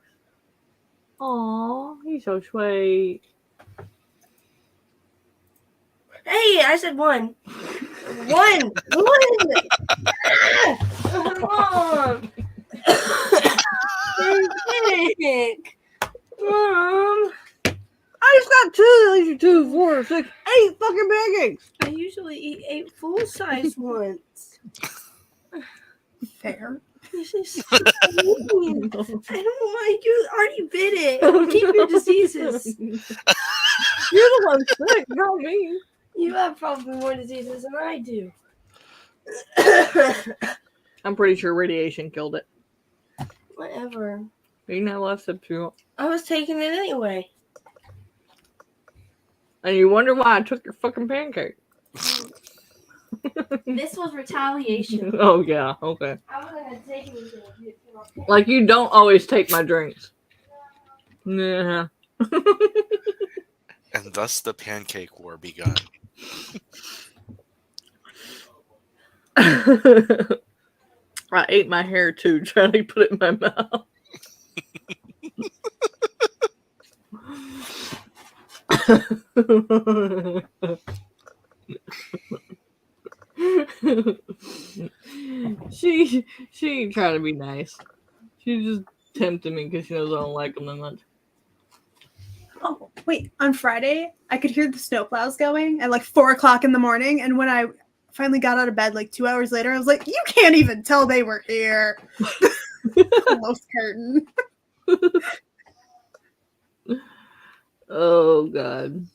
Aw, he's so sweet. Hey, I said one. One. Come on. Pancake. Mom. I just got 2. These are 2, 4, 6, 8 fucking pancakes. I usually eat 8 full-size ones. Fair. This is so mean. I don't want you. Already bit it. Keep your diseases. You're the one sick, not me. You have probably more diseases than I do. I'm pretty sure radiation killed it. Whatever. You can have less if you want. I was taking it anyway. And you wonder why I took your fucking pancake. This was retaliation. Oh, yeah, okay. I wasn't going to take anything. Like, you don't always take my drinks. Nah. And thus the pancake war begun. I ate my hair too, trying to put it in my mouth. she ain't trying to be nice. She just tempted me because she knows I don't like them that much. Oh, wait. On Friday, I could hear the snowplows going at like 4 o'clock in the morning. And when I finally got out of bed like 2 hours later, I was like, you can't even tell they were here. Close curtain. Oh, God.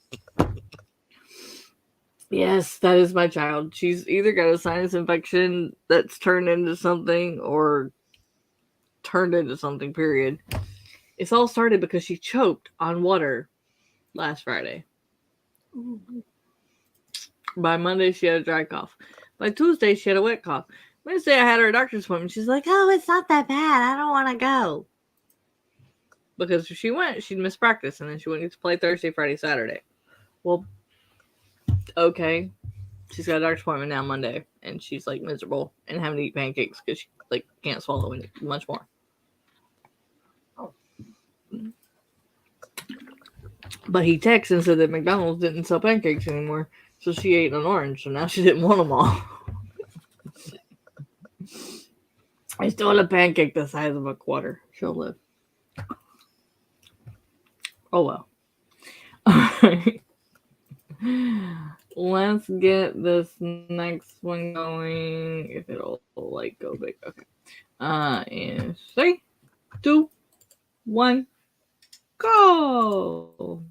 Yes, that is my child. She's either got a sinus infection that's turned into something or turned into something, period. It's all started because she choked on water last Friday. Ooh. By Monday, she had a dry cough. By Tuesday, she had a wet cough. Wednesday, I had her doctor's appointment. She's like, oh, it's not that bad. I don't want to go. Because if she went, she'd miss practice, and then she wouldn't get to play Thursday, Friday, Saturday. Well, okay. She's got a doctor's appointment now Monday, and she's like miserable and having to eat pancakes because she like can't swallow any much more. But he texted and said that McDonald's didn't sell pancakes anymore, so she ate an orange. So now she didn't want them all. I still want a pancake the size of a quarter. She'll live. Oh well. Alright. Let's get this next one going. If it'll like go big. Okay. In 3, 2, 1, go.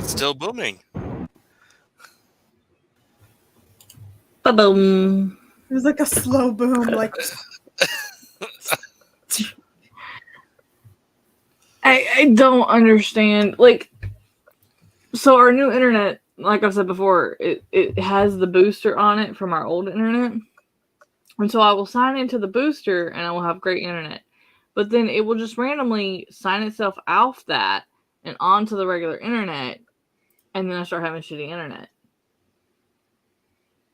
It's still booming. Ba-boom. It was like a slow boom, like I don't understand. Like, so our new internet, like I've said before, it has the booster on it from our old internet. And so I will sign into the booster and I will have great internet. But then it will just randomly sign itself off that and onto the regular internet. And then I start having shitty internet.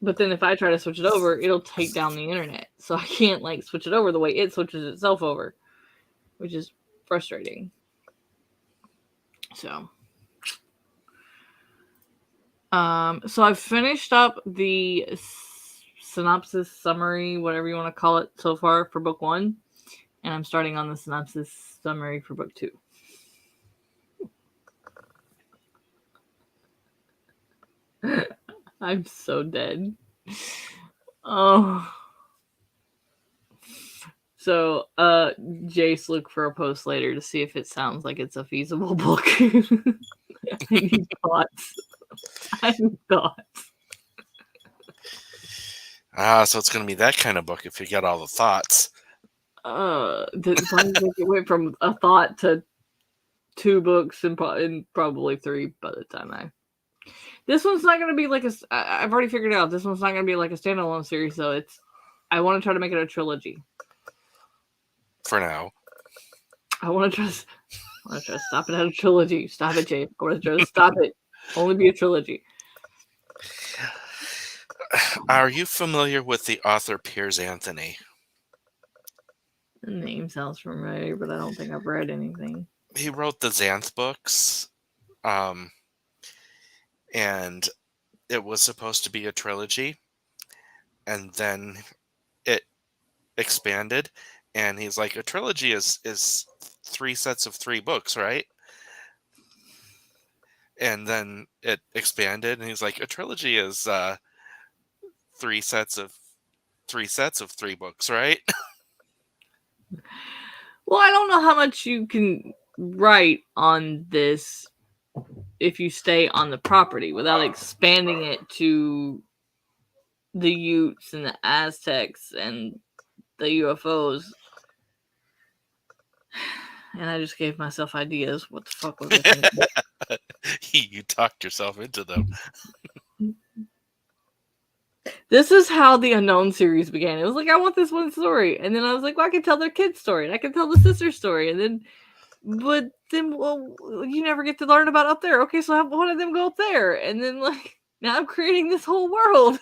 But then if I try to switch it over, it'll take down the internet. So I can't like switch it over the way it switches itself over, which is frustrating. So I've finished up the synopsis summary, whatever you want to call it, so far for book 1, and I'm starting on the synopsis summary for book 2. I'm so dead. Oh. So, Jayce, look for a post later to see if it sounds like it's a feasible book. I need thoughts. I need thoughts. So it's going to be that kind of book if you get all the thoughts. It went from a thought to 2 books and probably 3 by the time This one's not going to be like I've already figured out this one's not going to be like a standalone series, so I want to try to make it a trilogy. For now. I want to try to stop it at a trilogy. Stop it, Jay. I want to try to stop it. Only be a trilogy. Are you familiar with the author Piers Anthony? The name sounds familiar, but I don't think I've read anything. He wrote the Xanth books, and it was supposed to be a trilogy, and then it expanded, and he's like, a trilogy is 3 sets of 3 books, right? And then it expanded, and he's like, a trilogy is 3 sets of 3 books, right? Well, I don't know how much you can write on this if you stay on the property without expanding it to the Utes and the Aztecs and the UFOs. And I just gave myself ideas. What the fuck was I thinking? You talked yourself into them. This is how the Unknown series began. It was like, I want this one story. And then I was like, well, I can tell their kid's story. And I can tell the sister's story. And then, well, you never get to learn about up there. Okay, so have one of them go up there. And then, like, now I'm creating this whole world.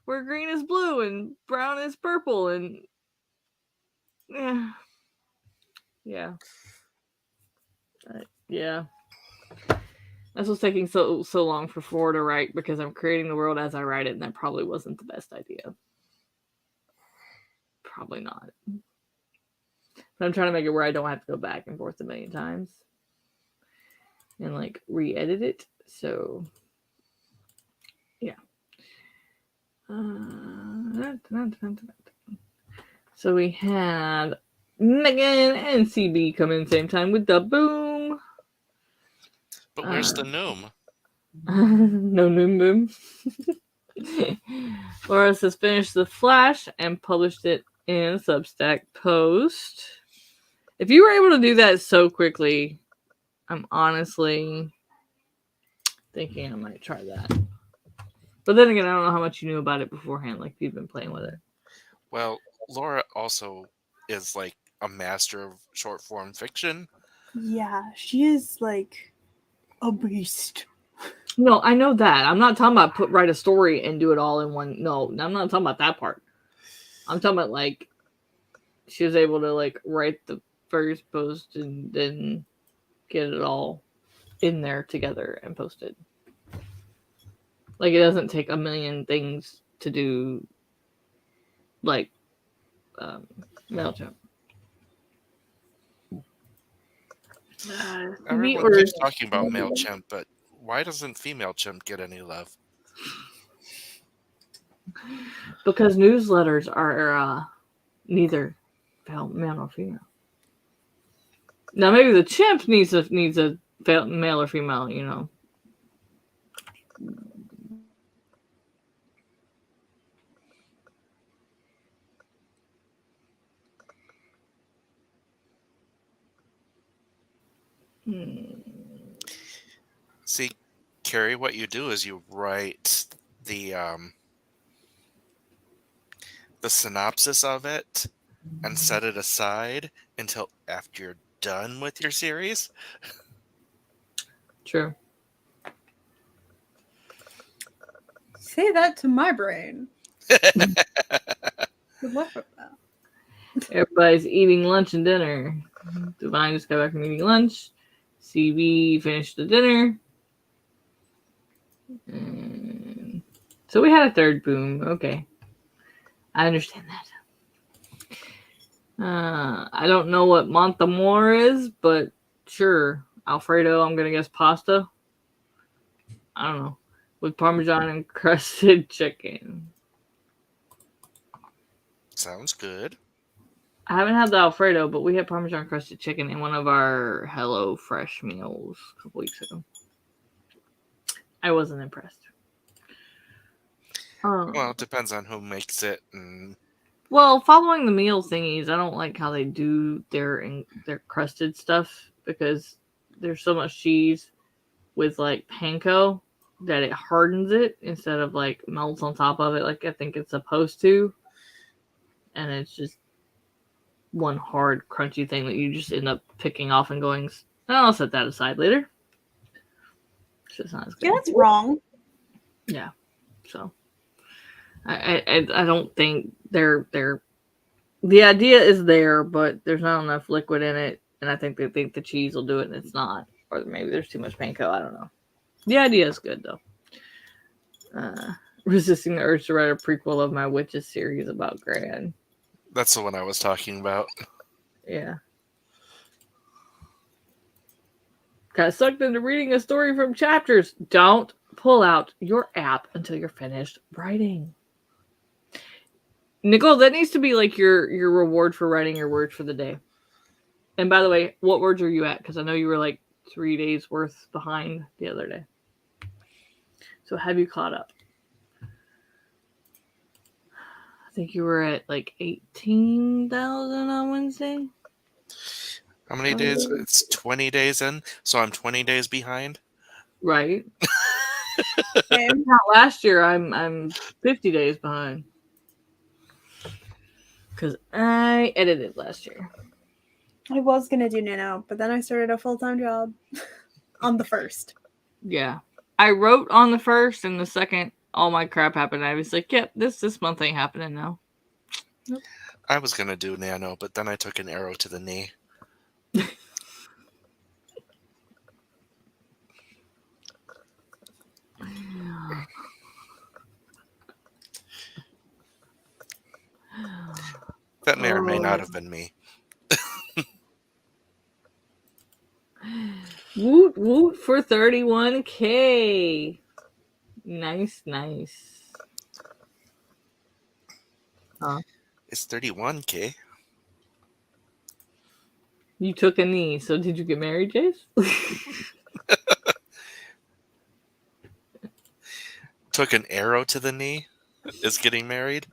Where green is blue and brown is purple. And, yeah. Yeah. That's what's taking so long for 4 to write, because I'm creating the world as I write it, and that probably wasn't the best idea. Probably not. But I'm trying to make it where I don't have to go back and forth a million times and like re-edit it. So yeah. So we had Megan and CB come in same time with the boom. But where's the Noom? No Noom Boom. Laura has finished The Flash and published it in a Substack post. If you were able to do that so quickly, I'm honestly thinking I might try that. But then again, I don't know how much you knew about it beforehand, like you've been playing with it. Well, Laura also is like a master of short form fiction. yeah, she is like a beast. No, I know that. I'm not talking about write a story and do it all in one. No, I'm not talking about that part. I'm talking about like she was able to like write the first post and then get it all in there together and post it. Like it doesn't take a million things to do, like MailChimp. Everyone keeps talking about MailChimp, but why doesn't FemaleChimp get any love? Because newsletters are neither male nor female. Now maybe the chimp needs a male or female, you know. See, Carrie, what you do is you write the synopsis of it and set it aside until after you're done with your series. True. Say that to my brain. Good luck with that. Everybody's eating lunch and dinner. Divine just got back from eating lunch. CB finished the dinner. And so we had a third boom. Okay. I understand that. I don't know what Montemor is, but sure. Alfredo, I'm going to guess pasta. I don't know. With Parmesan and crusted chicken. Sounds good. I haven't had the Alfredo, but we had Parmesan crusted chicken in one of our Hello Fresh meals a couple weeks ago. I wasn't impressed. Well, it depends on who makes it. Well, following the meal thingies, I don't like how they do their crusted stuff because there's so much cheese with like panko that it hardens it instead of like melts on top of it like I think it's supposed to. And it's just one hard, crunchy thing that you just end up picking off and going, I'll set that aside later. It's just not as good. Yeah, that's wrong. Yeah. So I don't think they're the idea is there, but there's not enough liquid in it, and I think they think the cheese will do it and it's not. Or maybe there's too much panko, I don't know. The idea is good though. Resisting the urge to write a prequel of my Witches series about Gran. That's the one I was talking about. Yeah. Got sucked into reading a story from chapters. Don't pull out your app until you're finished writing. Nicole, that needs to be like your reward for writing your words for the day. And by the way, what words are you at? Because I know you were like 3 days worth behind the other day. So have you caught up? I think you were at like 18,000 on Wednesday. How many days? It's 20 days in, so I'm 20 days behind. Right. Not last year. I'm 50 days behind because I edited last year. I was gonna do Nano, but then I started a full-time job on the 1st. Yeah, I wrote on the 1st, and the 2nd, all my crap happened. I was like, "Yep, this month ain't happening now." Nope. I was gonna do Nano, but then I took an arrow to the knee. That may or may not have been me. Woot woot for 31K. Nice. It's 31K. You took a knee, so did you get married, Jayce? Took an arrow to the knee is getting married.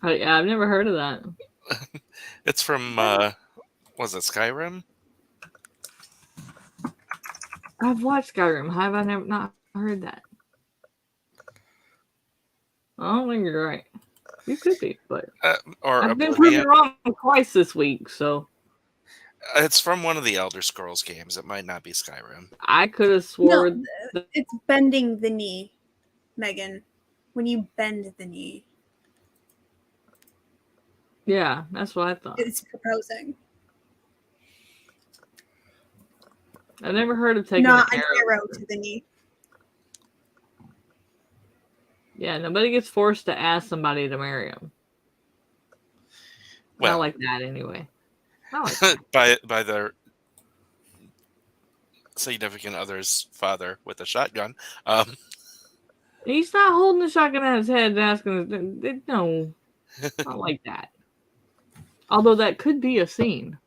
Yeah, I've never heard of that. It's from, was it Skyrim? I've watched Skyrim. Have I never not heard that? I don't think you're right. You could be, but Or I've been Oblivion. proven wrong twice this week, so It's from one of the Elder Scrolls games. It might not be Skyrim. I could have sworn. No, it's bending the knee, Megan. When you bend the knee, Yeah, that's what I thought. it's proposing. I've never heard of taking Not an an arrow. arrow to the knee. Yeah, nobody gets forced to ask somebody to marry them. Well, Not like that, anyway. I like that. by their significant other's father with a shotgun. He's not holding the shotgun at his head and asking. No, not like that. Although that could be a scene.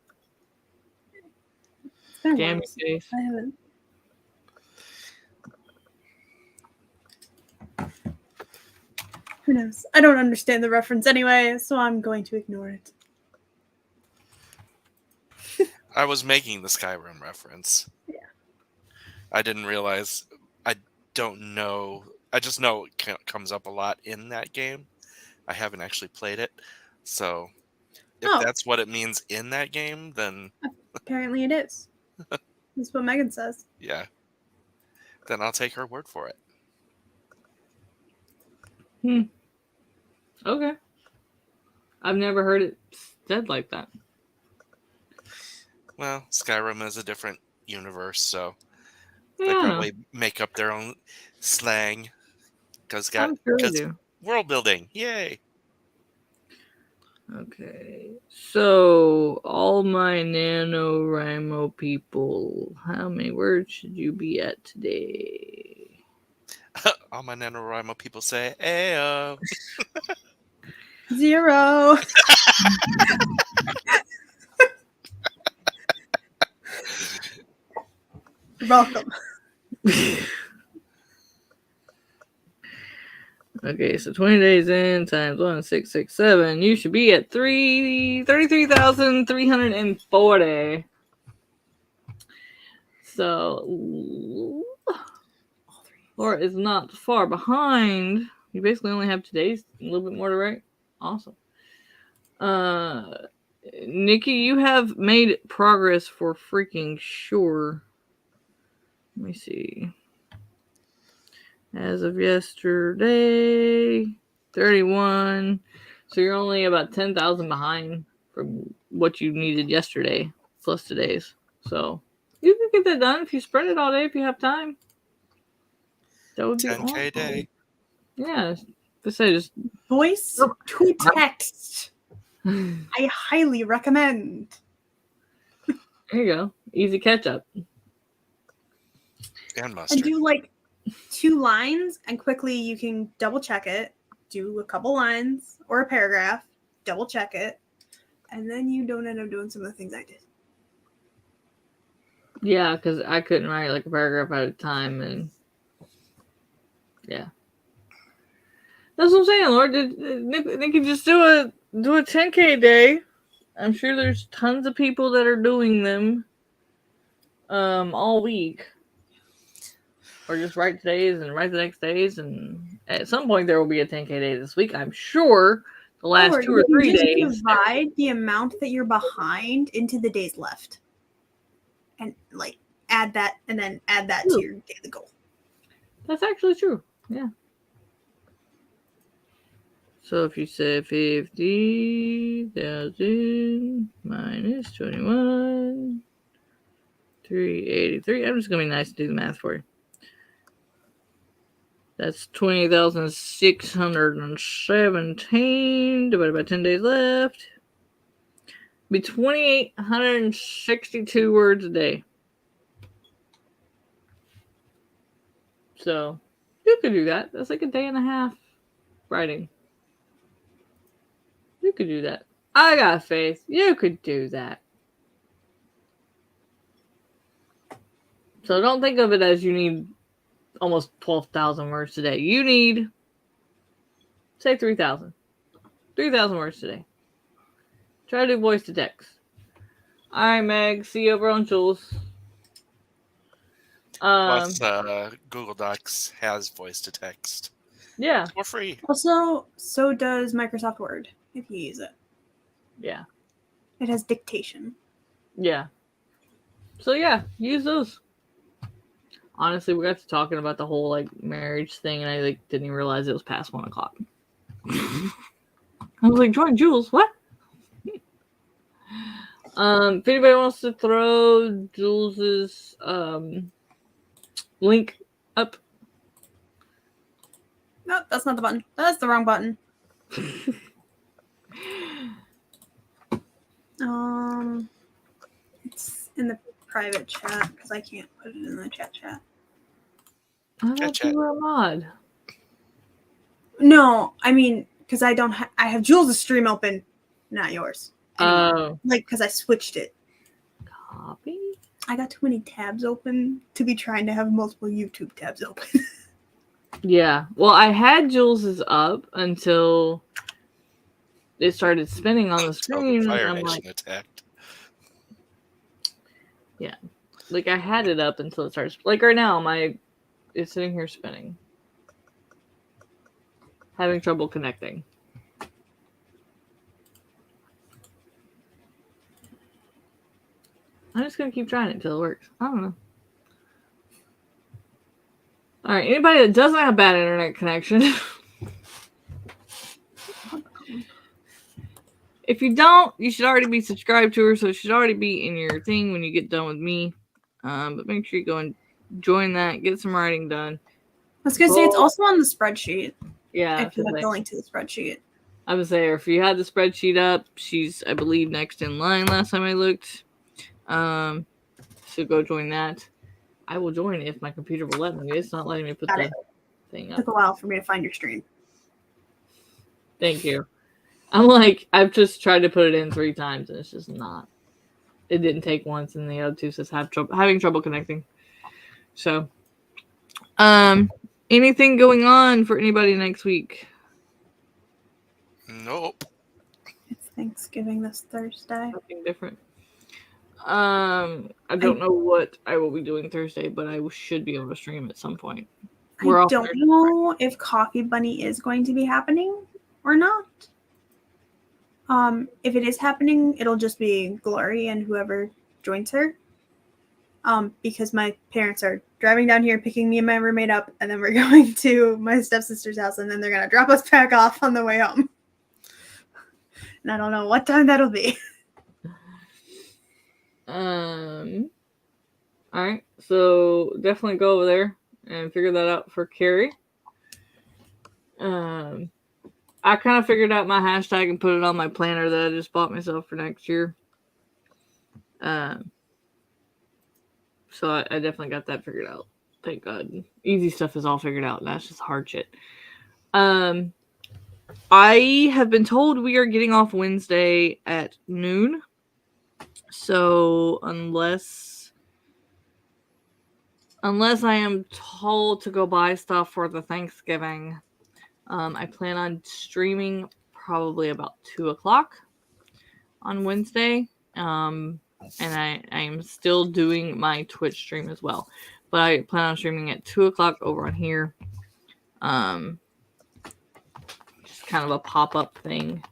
It's been a Damn while. you, Jayce. I haven't. Who knows? I don't understand the reference anyway, so I'm going to ignore it. I was making the Skyrim reference. Yeah. I didn't realize. I don't know. I just know it comes up a lot in that game. I haven't actually played it, so if Oh. that's what it means in that game, then Apparently it is. That's what Megan says. yeah, then I'll take her word for it. Okay. I've never heard it said like that. Well, Skyrim is a different universe, so Yeah, they I know. probably make up their own slang because I'm sure they do. world building, yay! Okay. So, all my NaNoWriMo people, how many words should you be at today? All my NaNoWriMo people say, "Ayo." 0. You're welcome. Okay, so 20 days in times 1,667. You should be at 33,340. So, Laura is not far behind. You basically only have 2 days, a little bit more to write. Awesome. Nikki, you have made progress for freaking sure. Let me see. As of yesterday, 31. So you're only about 10,000 behind from what you needed yesterday, plus today's. So you can get that done if you spread it all day if you have time. That would be 10K awesome. day. Yeah. Just say just Voice to text. I highly recommend. there you go. Easy catch up. And mustard. And do like 2 lines, and quickly you can double check it. Do a couple lines or a paragraph, double check it, and then you don't end up doing some of the things I did. Yeah, because I couldn't write like a paragraph at a time, and yeah, that's what I'm saying, Lord. Nikki just do a 10K day. I'm sure there's tons of people that are doing them, all week, or just write today's and write the next days, and at some point there will be a 10K day this week. I'm sure the last Or 2 or you 3 just days. divide the amount that you're behind into the days left, and like add that, and then add that to your daily goal. That's actually true. Yeah. So if you say 50,000 minus 21, 383. I'm just going to be nice to do the math for you. That's 20,617 divided by 10 days left. Be 2,862 words a day. So you could do that. That's like a day and a half writing. You could do that. I got faith. You could do that. So don't think of it as you need almost 12,000 words today. You need, say, 3,000. 3,000 words today. Try to do voice to text. All right, Meg. See you over on Jules. Plus, Google Docs has voice to text. Yeah. For free. Also, so does Microsoft Word if you use it. Yeah. It has dictation. Yeah. So yeah, use those. Honestly, we got to talking about the whole like marriage thing, and I like didn't even realize it was past 1 o'clock. I was like, join Jules, what? If anybody wants to throw Jules's link up. No, that's not the button. That's the wrong button. It's in the private chat because I can't put it in the chat. I thought you were a mod. No, I mean because I don't. I have Jules' stream open, not yours. Oh, Like because I switched it. copy. I got too many tabs open to be trying to have multiple YouTube tabs open. Yeah. Well, I had Jules's up until it started spinning on the screen. Fire And I'm Nation like, attacked. yeah. Like, I had it up until it started. Like, right now, it's sitting here spinning. Having trouble connecting. I'm just going to keep trying it until it works. I don't know. All right. Anybody that doesn't have bad internet connection. If you don't, you should already be subscribed to her, so it should already be in your thing when you get done with me. But make sure you go and join that, get some writing done. I was gonna say it's also on the spreadsheet. Yeah, If you have the link to the spreadsheet. I was there. If you had the spreadsheet up, she's, I believe, next in line last time I looked. So go join that. I will join if my computer will let me. It's not letting me put Got the it. thing It up. took a while for me to find your stream. Thank you. I'm like, I've just tried to put it in 3 times and it's just not. It didn't take once, and the other 2 says having trouble connecting. So, anything going on for anybody next week? Nope. It's Thanksgiving this Thursday. Nothing different. I don't know what I will be doing Thursday, but I should be able to stream at some point. I don't know if Coffee Bunny is going to be happening or not. If it is happening, it'll just be Glory and whoever joins her. Because my parents are driving down here, picking me and my roommate up, and then we're going to my stepsister's house, and then they're gonna drop us back off on the way home. And I don't know what time that'll be. All right, so definitely go over there and figure that out for Carrie. I kind of figured out my hashtag and put it on my planner that I just bought myself for next year. So I definitely got that figured out. Thank God. Easy stuff is all figured out. That's just hard shit. I have been told we are getting off Wednesday at noon. So unless I am told to go buy stuff for the Thanksgiving, I plan on streaming probably about 2:00 on Wednesday. And I am still doing my Twitch stream as well. But I plan on streaming at 2:00 over on here. Just kind of a pop-up thing.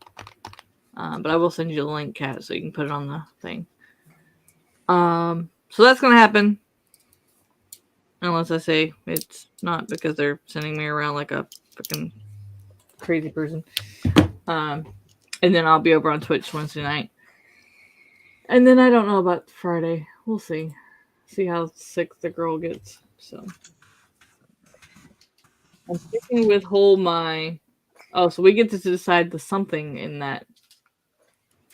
But I will send you the link, Kat, so you can put it on the thing. So that's going to happen. Unless I say it's not, because they're sending me around like a freaking crazy person. And then I'll be over on Twitch Wednesday night. And then I don't know about Friday. We'll see. See how sick the girl gets. So I'm sticking with hold my. Oh, so we get to decide the something in that.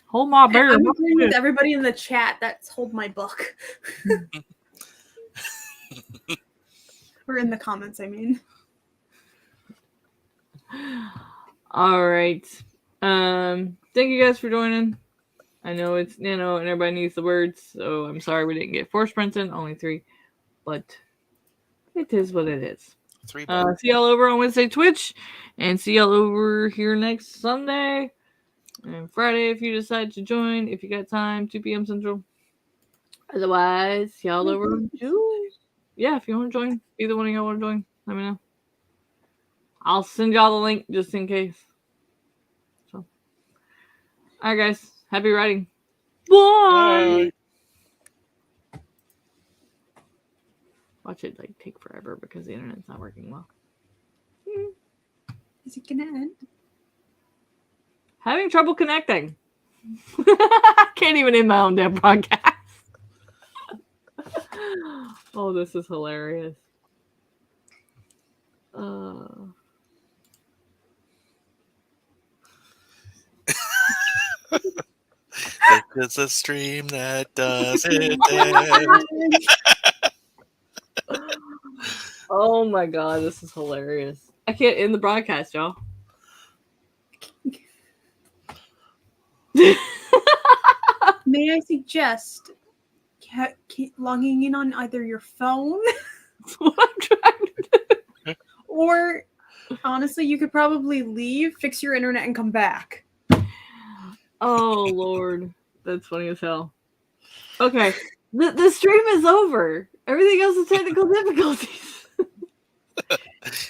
Hold my bear. I'm agreeing with everybody in the chat. That's hold my book. Or in the comments, I mean. All right. Thank you guys for joining. I know it's and everybody needs the words, so I'm sorry we didn't get 4 sprints in, only 3, but it is what it is. 3 see y'all over on Wednesday Twitch, and see y'all over here next Sunday and Friday if you decide to join, if you got time, 2 p.m. Central. Otherwise, see y'all over on Jules. Yeah, if you want to join, either one of y'all want to join, let me know. I'll send y'all the link just in case. So, all right, guys. Happy writing. Bye. Watch it take forever because the internet's not working well. Is it gonna end? Having trouble connecting. I can't even end my own damn podcast. Oh, this is hilarious. It's a stream that doesn't end. Oh my god, this is hilarious. I can't end the broadcast, y'all. May I suggest logging in on either your phone That's what I'm trying to do. or honestly, you could probably leave, fix your internet, and come back. Oh Lord, that's funny as hell. Okay, the stream is over. Everything else is technical difficulties. Because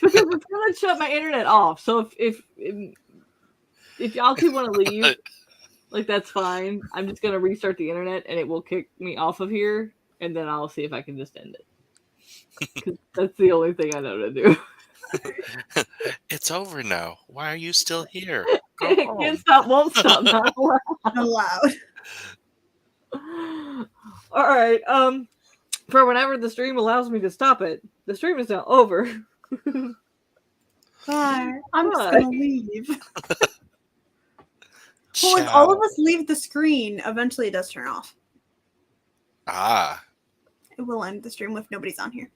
it's gonna shut my internet off. So if y'all two want to leave, like that's fine. I'm just gonna restart the internet and it will kick me off of here, and then I'll see if I can just end it. 'Cause that's the only thing I know to do. It's over now. Why are you still here? Go Can't home. stop, won't stop. Not allowed. Allowed. All right. For whenever the stream allows me to stop it, the stream is now over. Bye. I'm just Bye. gonna leave. Well, if all of us leave the screen, eventually it does turn off. Ah. It will end the stream if nobody's on here.